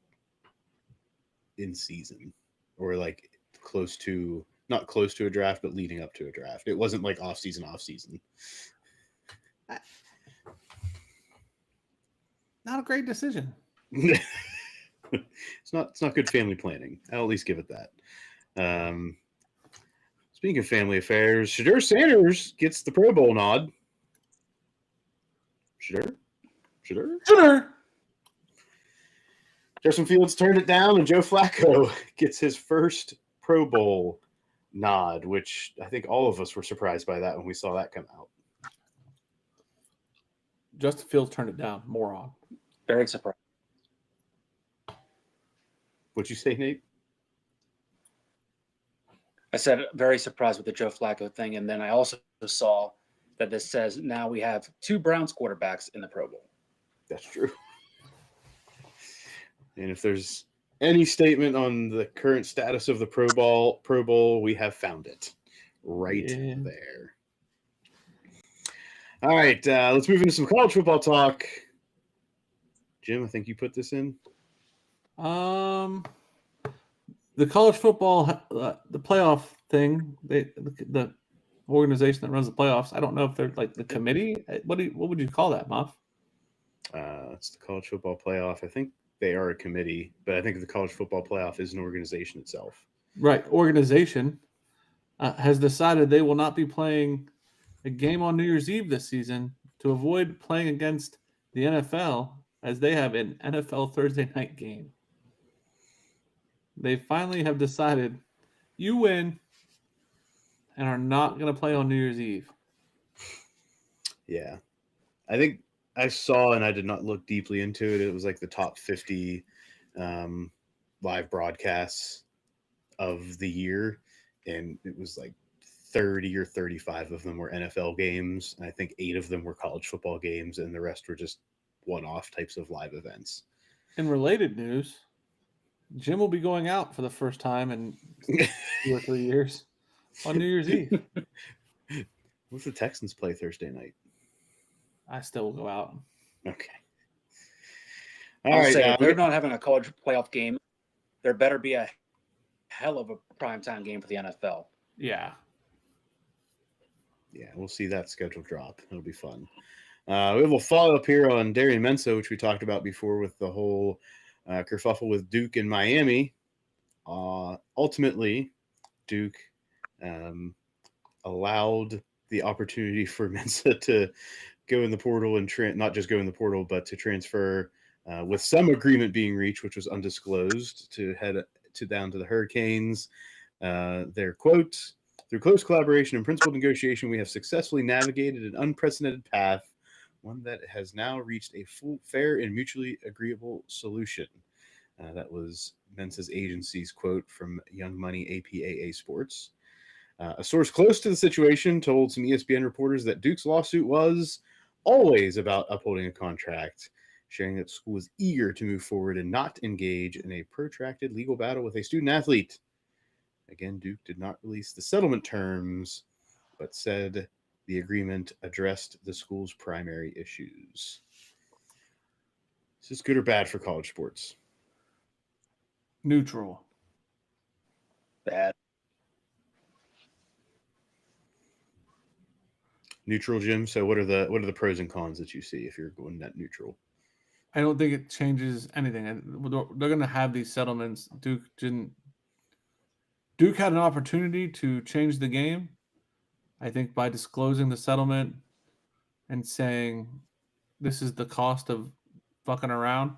in season, or like not close to a draft, but leading up to a draft. It wasn't like off season. Not a great decision. It's not good family planning. I'll at least give it that. Speaking of family affairs, Shedeur Sanders gets the Pro Bowl nod. Shedeur. Justin Fields turned it down, and Joe Flacco gets his first Pro Bowl nod, which I think all of us were surprised by that when we saw that come out. Justin Fields turned it down. Moron. Very surprised. What'd you say, Nate? I said very surprised with the Joe Flacco thing, and then I also saw that this says now we have 2 Browns quarterbacks in the Pro Bowl. That's true. And if there's any statement on the current status of the Pro Bowl, we have found it right there. All right, let's move into some college football talk. Jim, I think you put this in. The college football, the playoff thing, the organization that runs the playoffs. I don't know if they're like the committee. What would you call that, Muff? It's the college football playoff. I think they are a committee, but I think the college football playoff is an organization itself. Right, organization has decided they will not be playing a game on New Year's Eve this season to avoid playing against the NFL, as they have an NFL Thursday night game. They finally have decided you win and are not going to play on New Year's Eve. Yeah. I think I saw, and I did not look deeply into it, it was like the top 50 live broadcasts of the year, and it was like 30 or 35 of them were NFL games, and I think 8 of them were college football games, and the rest were just one-off types of live events. In related news, Jim will be going out for the first time in 2 or 3 years on New Year's Eve. What's the Texans play Thursday night? I still will go out. Okay. I'll say if they're not having a college playoff game, there better be a hell of a primetime game for the NFL. Yeah. Yeah, we'll see that schedule drop. It'll be fun. We have a follow-up here on Darian Mensah, which we talked about before with the whole kerfuffle with Duke and Miami. Ultimately, Duke allowed the opportunity for Mensah to go in the portal and not just go in the portal, but to transfer with some agreement being reached, which was undisclosed, to head down to the Hurricanes. Their quote, "Through close collaboration and principled negotiation, we have successfully navigated an unprecedented path, one that has now reached a full, fair, and mutually agreeable solution." That was Mensah's agency's quote from Young Money APAA Sports. A source close to the situation told some ESPN reporters that Duke's lawsuit was always about upholding a contract, sharing that the school was eager to move forward and not engage in a protracted legal battle with a student athlete. Again, Duke did not release the settlement terms, but said the agreement addressed the school's primary issues. Is this good or bad for college sports? Neutral. Bad. Neutral, Jim. So what are the pros and cons that you see if you're going net neutral? I don't think it changes anything. They're going to have these settlements. Duke had an opportunity to change the game, I think, by disclosing the settlement and saying this is the cost of fucking around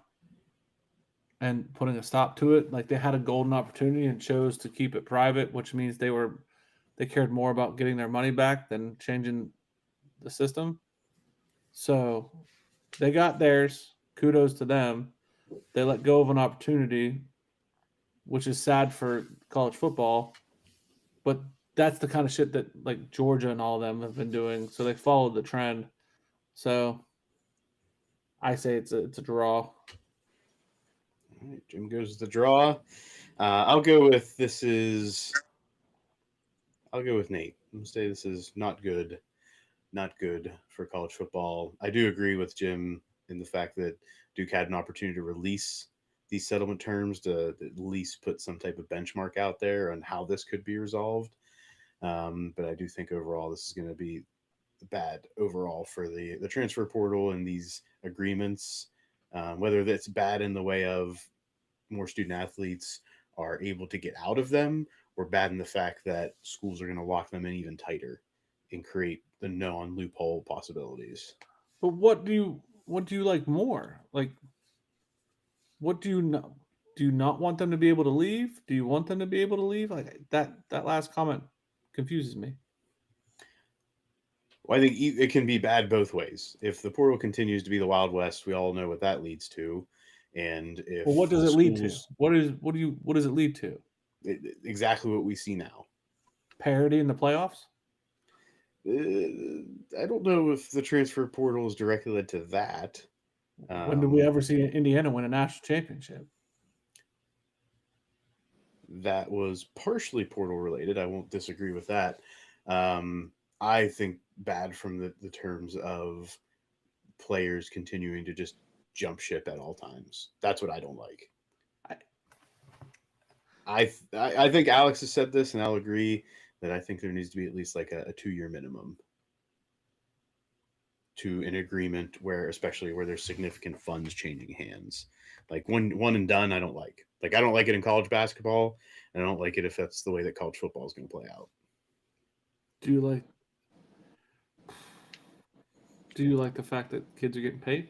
and putting a stop to it. Like, they had a golden opportunity and chose to keep it private, which means they cared more about getting their money back than changing the system. So they got theirs. kudos to them. They let go of an opportunity, which is sad for college football, but that's the kind of shit that like Georgia and all of them have been doing. So they followed the trend. So I say it's a draw. All right, Jim goes with the draw. I'll go with I'll go with Nate. I'm gonna say this is not good for college football. I do agree with Jim in the fact that Duke had an opportunity to release these settlement terms to at least put some type of benchmark out there on how this could be resolved. But I do think overall this is going to be bad overall for the transfer portal and these agreements. Whether that's bad in the way of more student athletes are able to get out of them, or bad in the fact that schools are going to lock them in even tighter and create the non loophole possibilities. But what do you like more? Like, what do you know? Do you not want them to be able to leave? Do you want them to be able to leave? Like that last comment confuses me. Well, I think it can be bad both ways. If the portal continues to be the Wild West, we all know what that leads to. And if Well, what does the it lead to? schools- What does it lead to? exactly what we see now. Parity in the playoffs? I don't know if the transfer portal is directly led to that. When did we ever see Indiana win a national championship? That was partially portal related. I won't disagree with that. I think bad from the terms of players continuing to just jump ship at all times. That's what I don't like. I think Alex has said this, and I'll agree that I think there needs to be at least like a 2-year minimum to an agreement where, especially where there's significant funds changing hands. Like one and done, I don't like. Like I don't like it in college basketball, and I don't like it if that's the way that college football is going to play out. Do you like the fact that kids are getting paid?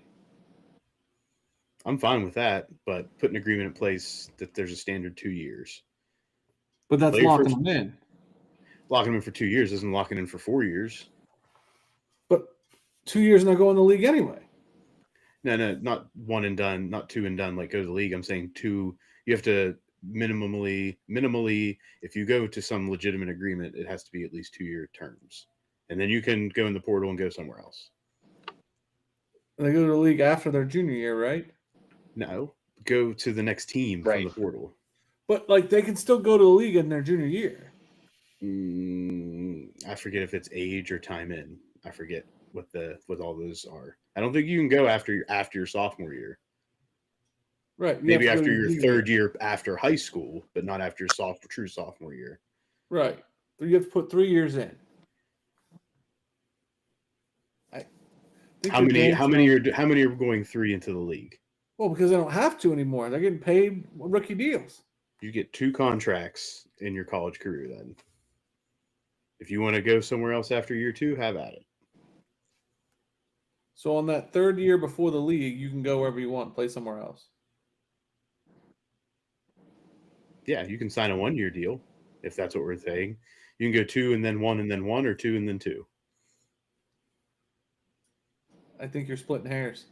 I'm fine with that, but put an agreement in place that there's a standard 2 years. But that's Player locking for- them in. Locking them in for 2 years isn't locking in for 4 years. But 2 years and they're going to the league anyway. No, not one and done, not two and done. Like go to the league. I'm saying two. You have to minimally. If you go to some legitimate agreement, it has to be at least 2-year terms, and then you can go in the portal and go somewhere else. They go to the league after their junior year, right? No, go to the next team Right. from the portal. But like they can still go to the league in their junior year. I forget if it's age or time in. I forget what all those are. I don't think you can go after your sophomore year. Right. Maybe after your third year after high school, but not after your true sophomore year. Right. So you have to put 3 years in. How many are going 3 into the league? Well, because they don't have to anymore. They're getting paid rookie deals. You get 2 contracts in your college career then. If you want to go somewhere else after year 2, have at it. So on that third year before the league, you can go wherever you want, play somewhere else. Yeah, you can sign a 1-year deal if that's what we're saying. You can go 2 and then 1 and then 1, or 2 and then 2. I think you're splitting hairs.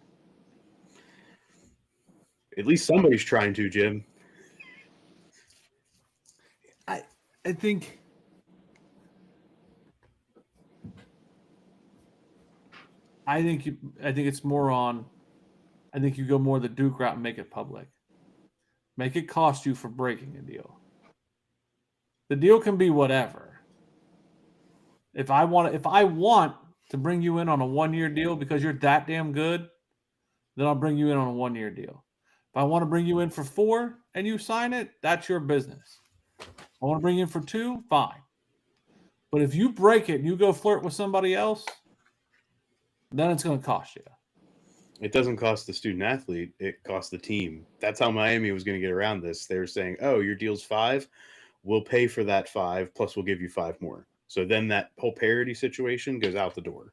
At least somebody's trying to, Jim. I think it's more on. I think you go more the Duke route and make it public. Make it cost you for breaking a deal. The deal can be whatever. If I want to bring you in on a 1-year deal because you're that damn good, then I'll bring you in on a 1-year deal. If I want to bring you in for 4 and you sign it, that's your business. I want to bring you in for 2, fine. But if you break it and you go flirt with somebody else, then it's going to cost you. It doesn't cost the student athlete. It costs the team. That's how Miami was going to get around this. They were saying, oh, your deal's 5. We'll pay for that 5, plus we'll give you 5 more. So then that whole parity situation goes out the door,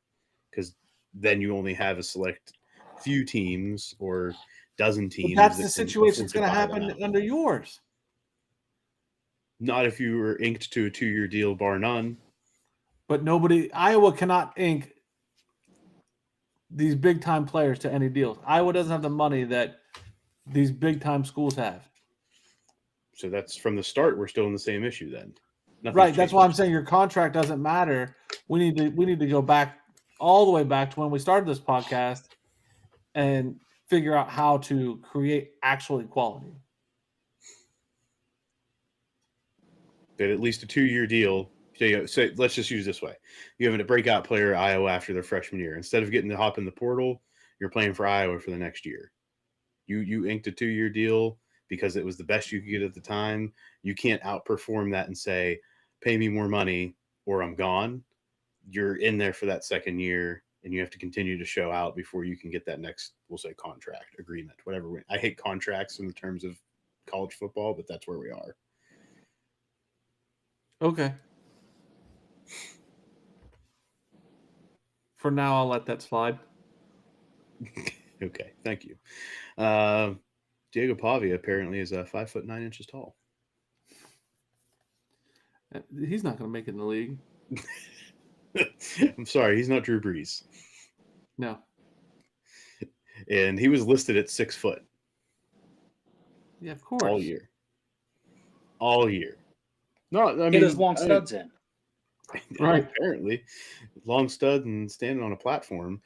because then you only have a select few teams or dozen teams. But that's the situation that's going to happen under yours. Not if you were inked to a 2-year deal, bar none. But Iowa cannot ink these big time players to any deals. Iowa doesn't have the money that these big time schools have. So that's from the start. We're still in the same issue then. Nothing's Right. That's why I'm changed. saying your contract doesn't matter. We need to go back all the way back to when we started this podcast and figure out how to create actual equality. But at least a 2-year deal. So let's just use this way. You have a breakout player at Iowa after their freshman year. Instead of getting to hop in the portal, you're playing for Iowa for the next year. You inked a 2-year deal because it was the best you could get at the time. You can't outperform that and say, pay me more money or I'm gone. You're in there for that second year, and you have to continue to show out before you can get that next, we'll say, contract agreement, whatever. I hate contracts in the terms of college football, but that's where we are. Okay. For now, I'll let that slide. Okay, thank you. Diego Pavia apparently is 5'9" tall. He's not going to make it in the league. I'm sorry, he's not Drew Brees. No. And he was listed at 6 foot. Yeah, of course. All year. No, I mean, Get his long studs in. Right. Apparently, long stud and standing on a platform.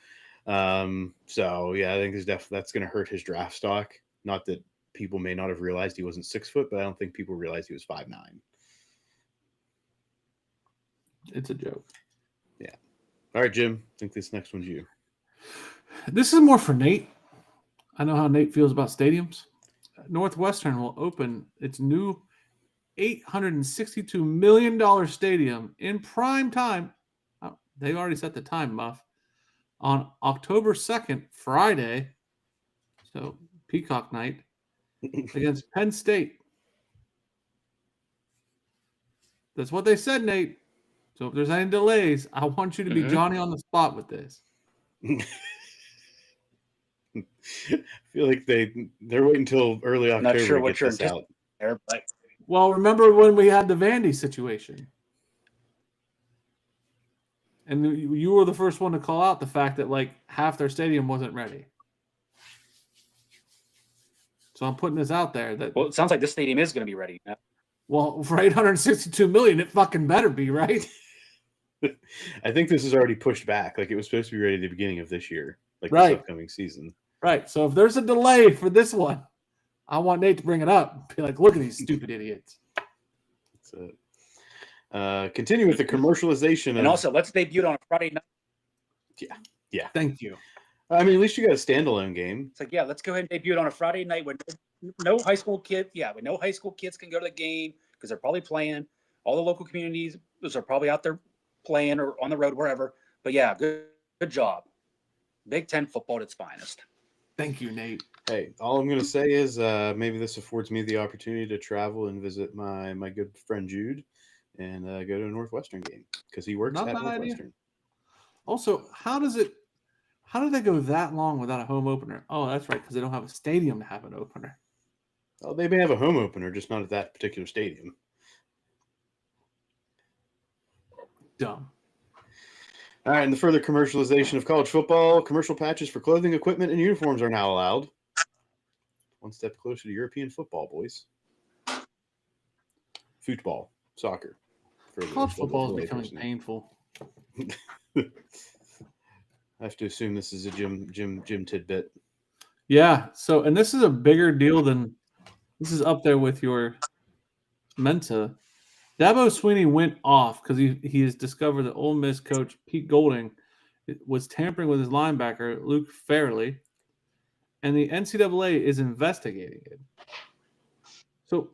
So yeah, I think that's going to hurt his draft stock. Not that people may not have realized he wasn't 6 foot, but I don't think people realized he was 5'9". It's a joke. Yeah. All right, Jim. I think this next one's you. This is more for Nate. I know how Nate feels about stadiums. Northwestern will open its new $862 million stadium in prime time. Oh, they already set the time, Muff. On October 2nd, Friday, so Peacock night, against Penn State. That's what they said, Nate. So if there's any delays, I want you to be Johnny on the spot with this. I feel like they're waiting until early October Not sure to what get you're this out. there, but Well, remember when we had the Vandy situation? And you were the first one to call out the fact that like half their stadium wasn't ready. So I'm putting this out there that well, it sounds like this stadium is going to be ready. well, for $862 million, it fucking better be, right? I think this is already pushed back. Like it was supposed to be ready at the beginning of this year, like Right. this upcoming season. Right. So if there's a delay for this one, I want Nate to bring it up. Be like, look at these stupid idiots. That's it. Continue with the commercialization. And also, let's debut it on a Friday night. Yeah. Thank you. I mean, at least you got a standalone game. It's like, yeah, let's go ahead and debut it on a Friday night when no high school kid. Yeah, when no high school kids can go to the game because they're probably playing. All the local communities are probably out there playing or on the road, wherever. But yeah, good job. Big Ten football at its finest. Thank you, Nate. Hey, all I'm going to say is maybe this affords me the opportunity to travel and visit my good friend Jude and go to a Northwestern game because he works Not at bad idea. Northwestern. Also, how did they go that long without a home opener? Oh, that's right, because they don't have a stadium to have an opener. Well, they may have a home opener, just not at that particular stadium. Dumb. All right, and the further commercialization of college football, commercial patches for clothing, equipment, and uniforms are now allowed. One step closer to European football, boys. Football, soccer. College football is becoming painful. I have to assume this is a Jim tidbit. Yeah. So, and this is a bigger deal than this is up there with your Mensa. Dabo Swinney went off because he has discovered that Ole Miss coach Pete Golding was tampering with his linebacker Luke Fairley, and the NCAA is investigating it. So,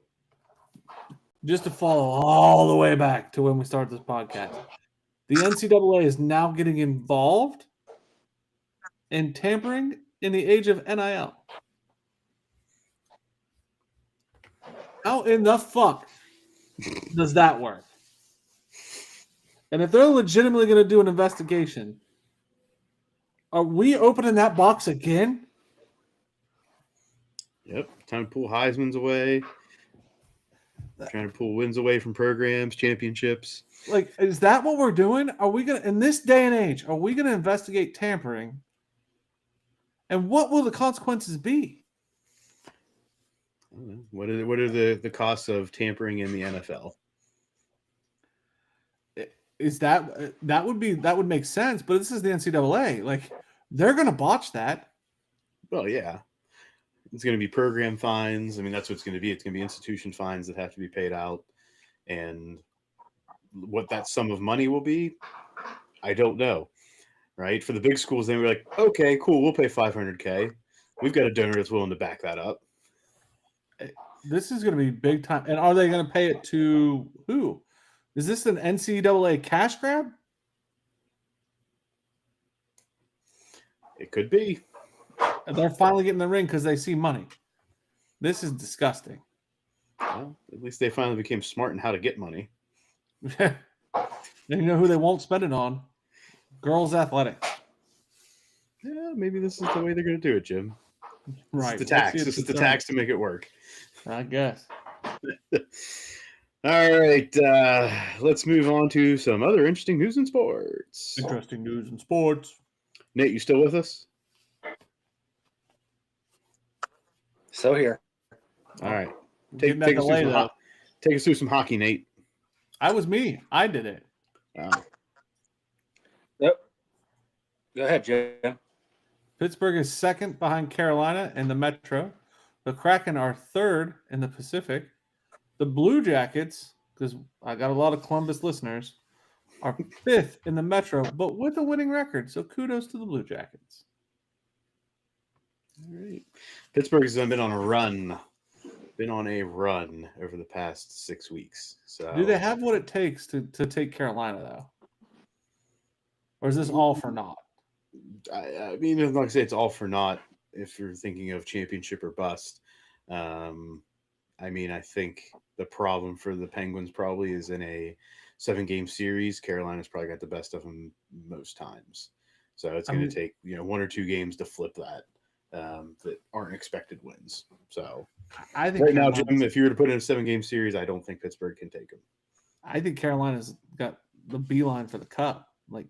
just to follow all the way back to when we started this podcast, the NCAA is now getting involved in tampering in the age of NIL. How in the fuck does that work? And if they're legitimately going to do an investigation, are we opening that box again? Yep. Time to pull Heisman's away. Trying to pull wins away from programs, championships. Like, is that what we're doing? Are we going to, in this day and age, are we going to investigate tampering And what will the consequences be? I don't know. What are the costs of tampering in the NFL? Is that would make sense? But this is the NCAA. Like they're going to botch that. Well, yeah. It's going to be program fines. I mean, that's what it's going to be. It's going to be institution fines that have to be paid out. And what that sum of money will be, I don't know. Right? For the big schools, they were like, okay, cool, we'll pay $500K. We've got a donor that's willing to back that up. This is going to be big time. And are they going to pay it to who? Is this an NCAA cash grab? It could be. They're finally getting the ring because they see money. This is disgusting. Well, at least they finally became smart in how to get money. And you know who they won't spend it on? Girls athletics. Yeah, maybe this is the way they're going to do it, Jim. Right. This is the tax. This is the tax to make it work. I guess. All right. Let's move on to some other interesting news in sports. Interesting news in sports. Nate, you still with us? So here. All right. Take Take us through some hockey, Nate. I was me. I did it. Yep. Go ahead, Jim. Pittsburgh is second behind Carolina in the Metro. The Kraken are third in the Pacific. The Blue Jackets, because I got a lot of Columbus listeners, are fifth in the Metro, but with a winning record. So kudos to the Blue Jackets. All right. Pittsburgh has been on a run. Been on a run over the past 6 weeks. So Do they have what it takes to take Carolina, though? Or is this all for naught? I mean, like I say, it's all for naught if you're thinking of championship or bust. I mean, I think the problem for the Penguins probably is in a 7-game series. Carolina's probably got the best of them most times. So it's going to take 1 or 2 games to flip that aren't expected wins. So I think right now, Jim, if you were to put in a 7-game series, I don't think Pittsburgh can take them. I think Carolina's got the beeline for the cup. Like,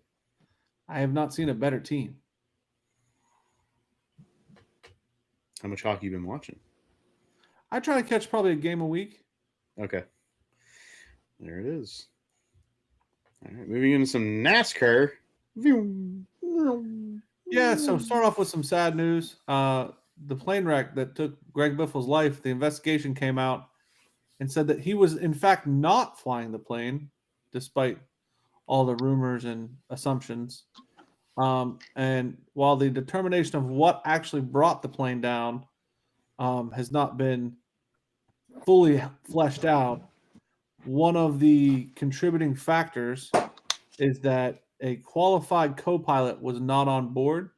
I have not seen a better team. How much hockey you been watching? I try to catch probably a game a week. Okay. There it is. All right, moving into some NASCAR. Yeah, so start off with some sad news. The plane wreck that took Greg Biffle's life, the investigation came out and said that he was, in fact, not flying the plane, despite all the rumors and assumptions. And while the determination of what actually brought the plane down has not been fully fleshed out, one of the contributing factors is that a qualified co-pilot was not on board.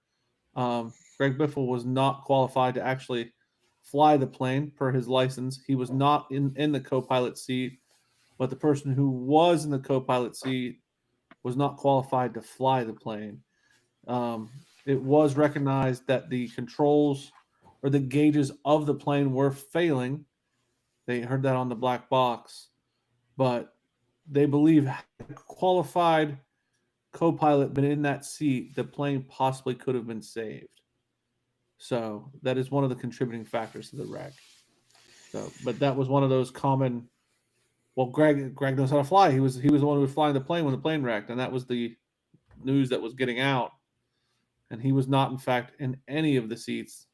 Greg Biffle was not qualified to actually fly the plane per his license. He was not in the co-pilot seat, but the person who was in the co-pilot seat was not qualified to fly the plane. It was recognized that the controls or the gauges of the plane were failing. They heard that on the black box, but they believe had a qualified co-pilot been in that seat, the plane possibly could have been saved. So that is one of the contributing factors to the wreck. So, but that was one of those common. Well, Greg knows how to fly. He was the one who was flying the plane when the plane wrecked, and that was the news that was getting out. And he was not, in fact, in any of the seats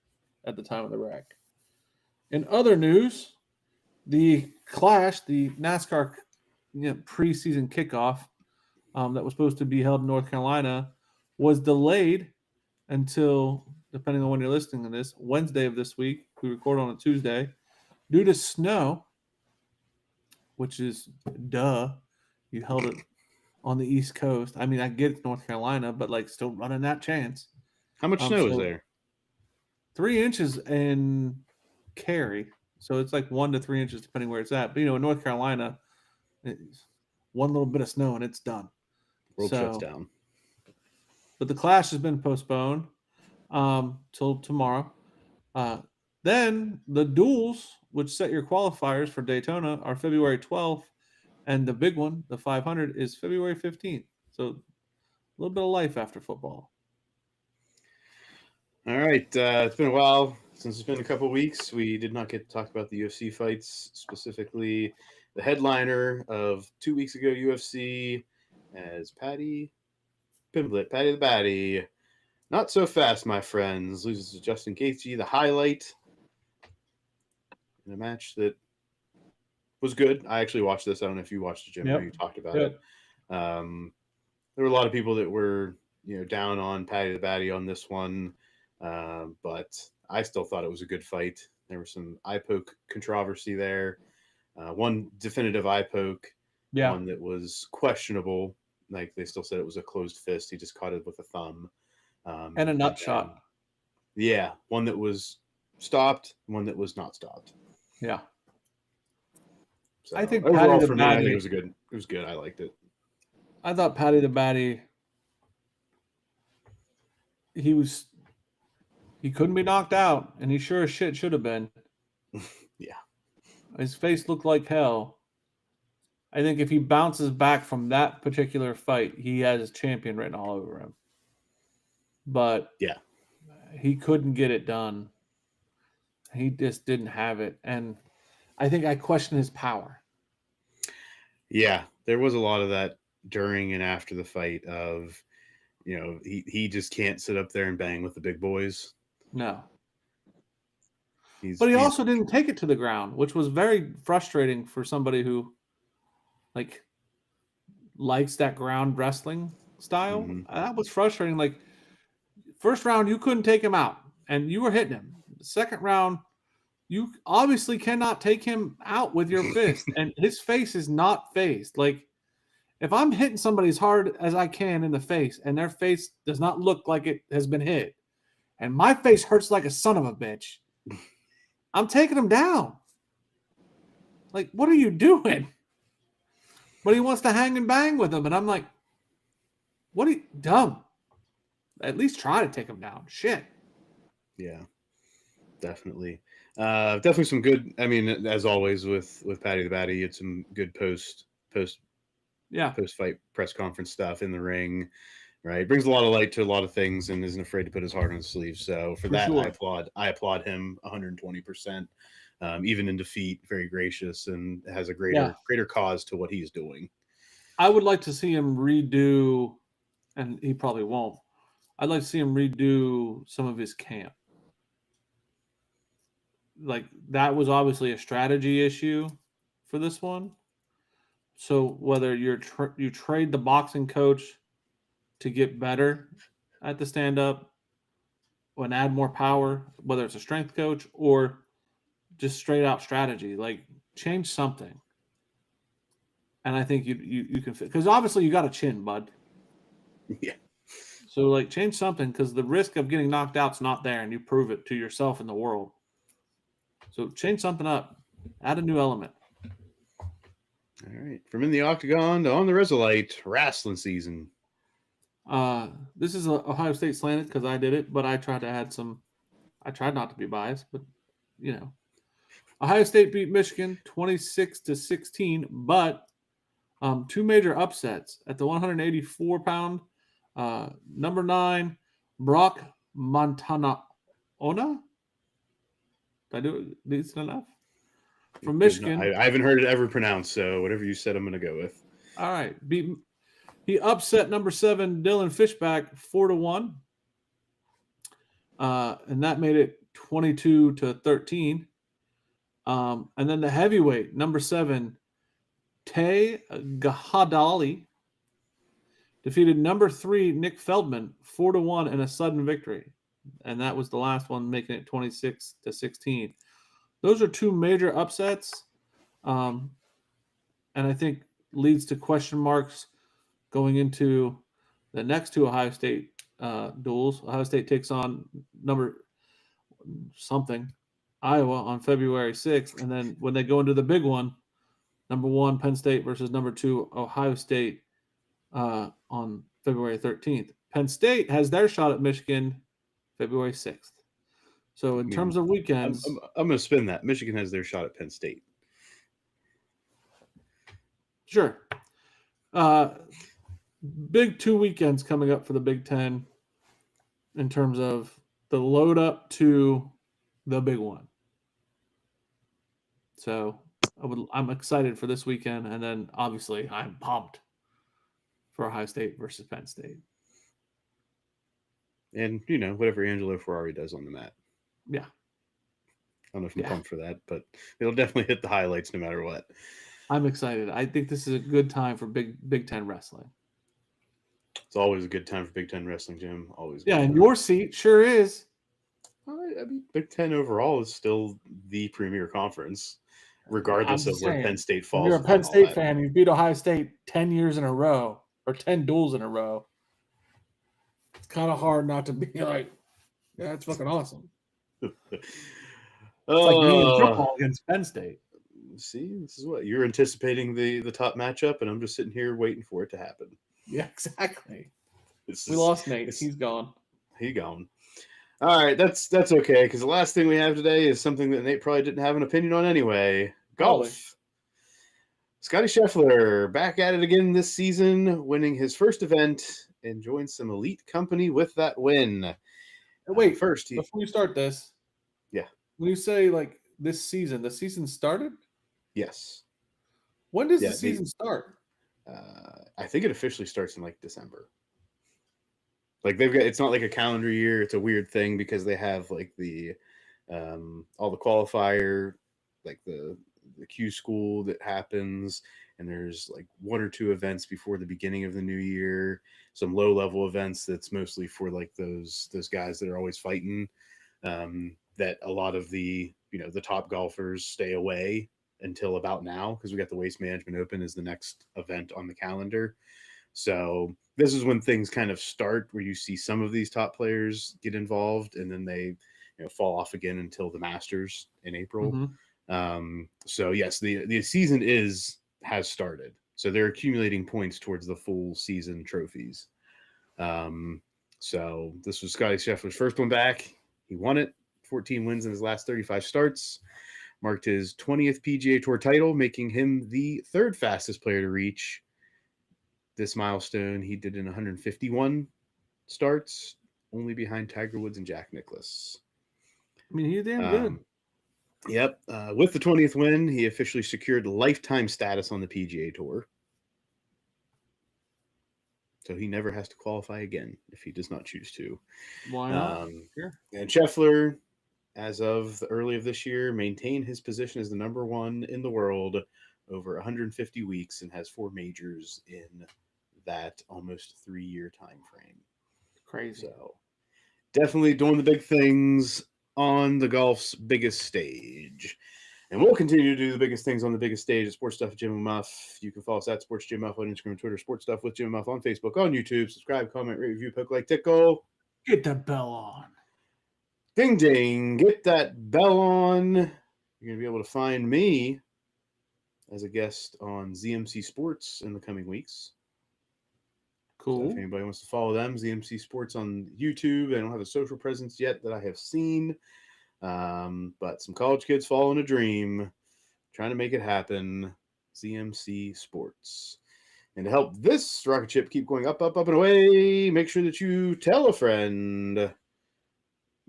at the time of the wreck. In other news, the Clash, the NASCAR preseason kickoff that was supposed to be held in North Carolina, was delayed until, depending on when you're listening to this, Wednesday of this week. We record on a Tuesday, due to snow, which is duh. You held it on the East Coast. I mean, I get it's North Carolina, but like still running that chance. How much snow is there? 3 inches in Cary. So it's like 1 to 3 inches depending where it's at. But in North Carolina, one little bit of snow and it's done. World shuts down. But the Clash has been postponed till tomorrow. Then the duels, which set your qualifiers for Daytona, are February 12th. And the big one, the 500, is February 15th. So a little bit of life after football. All right. It's been a while since it's been a couple weeks. We did not get to talk about the UFC fights, specifically the headliner of 2 weeks ago UFC as Paddy Pimblett, Paddy the Batty. Not so fast, my friends. Loses to Justin Gaethje, the highlight in a match that was good. I actually watched this. I don't know if you watched it, Jim. I know Yep. you talked about Good. it. There were a lot of people that were, down on Paddy the Batty on this one, but I still thought it was a good fight. There was some eye poke controversy there. One definitive eye poke, Yeah. one that was questionable. Like they still said it was a closed fist. He just caught it with a thumb. And a nut then- shot. Yeah, one that was stopped, one that was not stopped. Yeah. So I think overall Paddy the for me, I think Batty- it was good. It was good. I liked it. I thought Paddy the Batty, he couldn't be knocked out, and he sure as shit should have been. Yeah. His face looked like hell. I think if he bounces back from that particular fight, he has his champion written all over him. But Yeah. he couldn't get it done. He just didn't have it. And I think I question his power. Yeah, there was a lot of that during and after the fight of, he just can't sit up there and bang with the big boys. No. He's But he also didn't take it to the ground, which was very frustrating for somebody who likes that ground wrestling style. Mhm. That was frustrating. Like, first round, you couldn't take him out, and you were hitting him. The second round, you obviously cannot take him out with your fist, and his face is not phased. Like, if I'm hitting somebody as hard as I can in the face, and their face does not look like it has been hit, and my face hurts like a son of a bitch, I'm taking him down. Like, what are you doing? But he wants to hang and bang with him, and I'm like, what are you dumb? At least try to take him down. Shit. Yeah, definitely. Definitely some good. I mean, as always with Paddy the Batty, it's some good post fight press conference stuff in the ring. Right, brings a lot of light to a lot of things and isn't afraid to put his heart on his sleeve. So for that, sure. I applaud him 120%. Even in defeat, very gracious and has a greater cause to what he's doing. I would like to see him redo, and he probably won't. I'd like to see him redo some of his camp. Like, that was obviously a strategy issue for this one. So whether you trade the boxing coach to get better at the stand-up and add more power, whether it's a strength coach or just straight out strategy, like change something. And I think you can fit, because obviously you got a chin, bud. Yeah. So like change something, because the risk of getting knocked out's not there, and you prove it to yourself and the world. So change something up, add a new element. All right, from in the octagon to on the Resolite, wrestling season. This is Ohio State slanted because I did it, but I tried to add some. I tried not to be biased, but Ohio State beat Michigan 26-16, but two major upsets at the 184-pound. Number 9, Brock Montanaona. Did I do it decent enough? From Michigan. I haven't heard it ever pronounced, so whatever you said, I'm going to go with. All right. He upset number 7, Dylan Fishback, 4-1. And that made it 22-13. And then the heavyweight, number 7, Tay Gahadali, defeated number 3, Nick Feldman, 4-1 in a sudden victory. And that was the last one, making it 26-16. Those are two major upsets. And I think leads to question marks going into the next two Ohio State duels. Ohio State takes on number something, Iowa, on February 6th. And then when they go into the big one, number 1, Penn State versus number 2, Ohio State, on February 13th. Penn State has their shot at Michigan February 6th. So in terms of weekends, I'm going to spin that. Michigan has their shot at Penn State. Sure. Big 2 weekends coming up for the Big Ten in terms of the load up to the big one. So I'm excited for this weekend, and then obviously I'm pumped for Ohio State versus Penn State. And, whatever Angelo Ferrari does on the mat. Yeah. I don't know if I'm pumped for that, but it'll definitely hit the highlights no matter what. I'm excited. I think this is a good time for Big Ten wrestling. It's always a good time for Big Ten wrestling, Jim. Always. Yeah, and your seat sure is. I mean, Big Ten overall is still the premier conference, regardless of where Penn State falls. If you're a Penn State fan, you beat Ohio State 10 years in a row, or 10 duels in a row. It's kind of hard not to be like, yeah, it's fucking awesome. It's like me in football against Penn State. See, this is what you're anticipating the top matchup, and I'm just sitting here waiting for it to happen. Yeah, exactly. We lost Nate. He's gone. He gone. All right, that's okay, because the last thing we have today is something that Nate probably didn't have an opinion on anyway. Golf. Probably. Scottie Scheffler back at it again this season, winning his first event and joined some elite company with that win. Wait, before you start this, when you say like this season, the season started? Yes. When does the season start? I think it officially starts in like December. Like it's not like a calendar year. It's a weird thing because they have like the all the qualifier, like the Q school that happens, and there's like one or two events before the beginning of the new year, some low level events that's mostly for like those guys that are always fighting, that a lot of the the top golfers stay away until about now, because we got the Waste Management Open is the next event on the calendar. So this is when things kind of start, where you see some of these top players get involved, and then they fall off again until the Masters in April. Mm-hmm. So yes, the season has started. So they're accumulating points towards the full season trophies. So this was Scottie Scheffler's first one back. He won it. 14 wins in his last 35 starts. Marked his 20th PGA Tour title, making him the third fastest player to reach this milestone. He did in 151 starts, only behind Tiger Woods and Jack Nicklaus. I mean, he's damn good. Yep. With the 20th win, he officially secured lifetime status on the PGA Tour. So he never has to qualify again if he does not choose to. Why not? Sure. And Scheffler, as of early of this year, maintained his position as the number one in the world over 150 weeks and has 4 majors in that almost 3-year time frame. Crazy. So definitely doing the big things on the golf's biggest stage. And we'll continue to do the biggest things on the biggest stage at Sports Stuff with Jim Muff. You can follow us at Sports Jim Muff on Instagram and Twitter, Sports Stuff with Jim Muff on Facebook, on YouTube. Subscribe, comment, rate, review, poke, like, tickle. Get the bell on. Ding, ding. Get that bell on. You're going to be able to find me as a guest on ZMC Sports in the coming weeks. Cool. So if anybody wants to follow them, ZMC Sports on YouTube. They don't have a social presence yet that I have seen. But some college kids following a dream, trying to make it happen. ZMC Sports. And to help this rocket ship keep going up, up, up, and away, make sure that you tell a friend,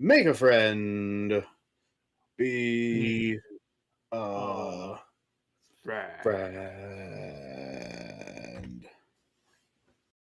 make a friend, be a friend.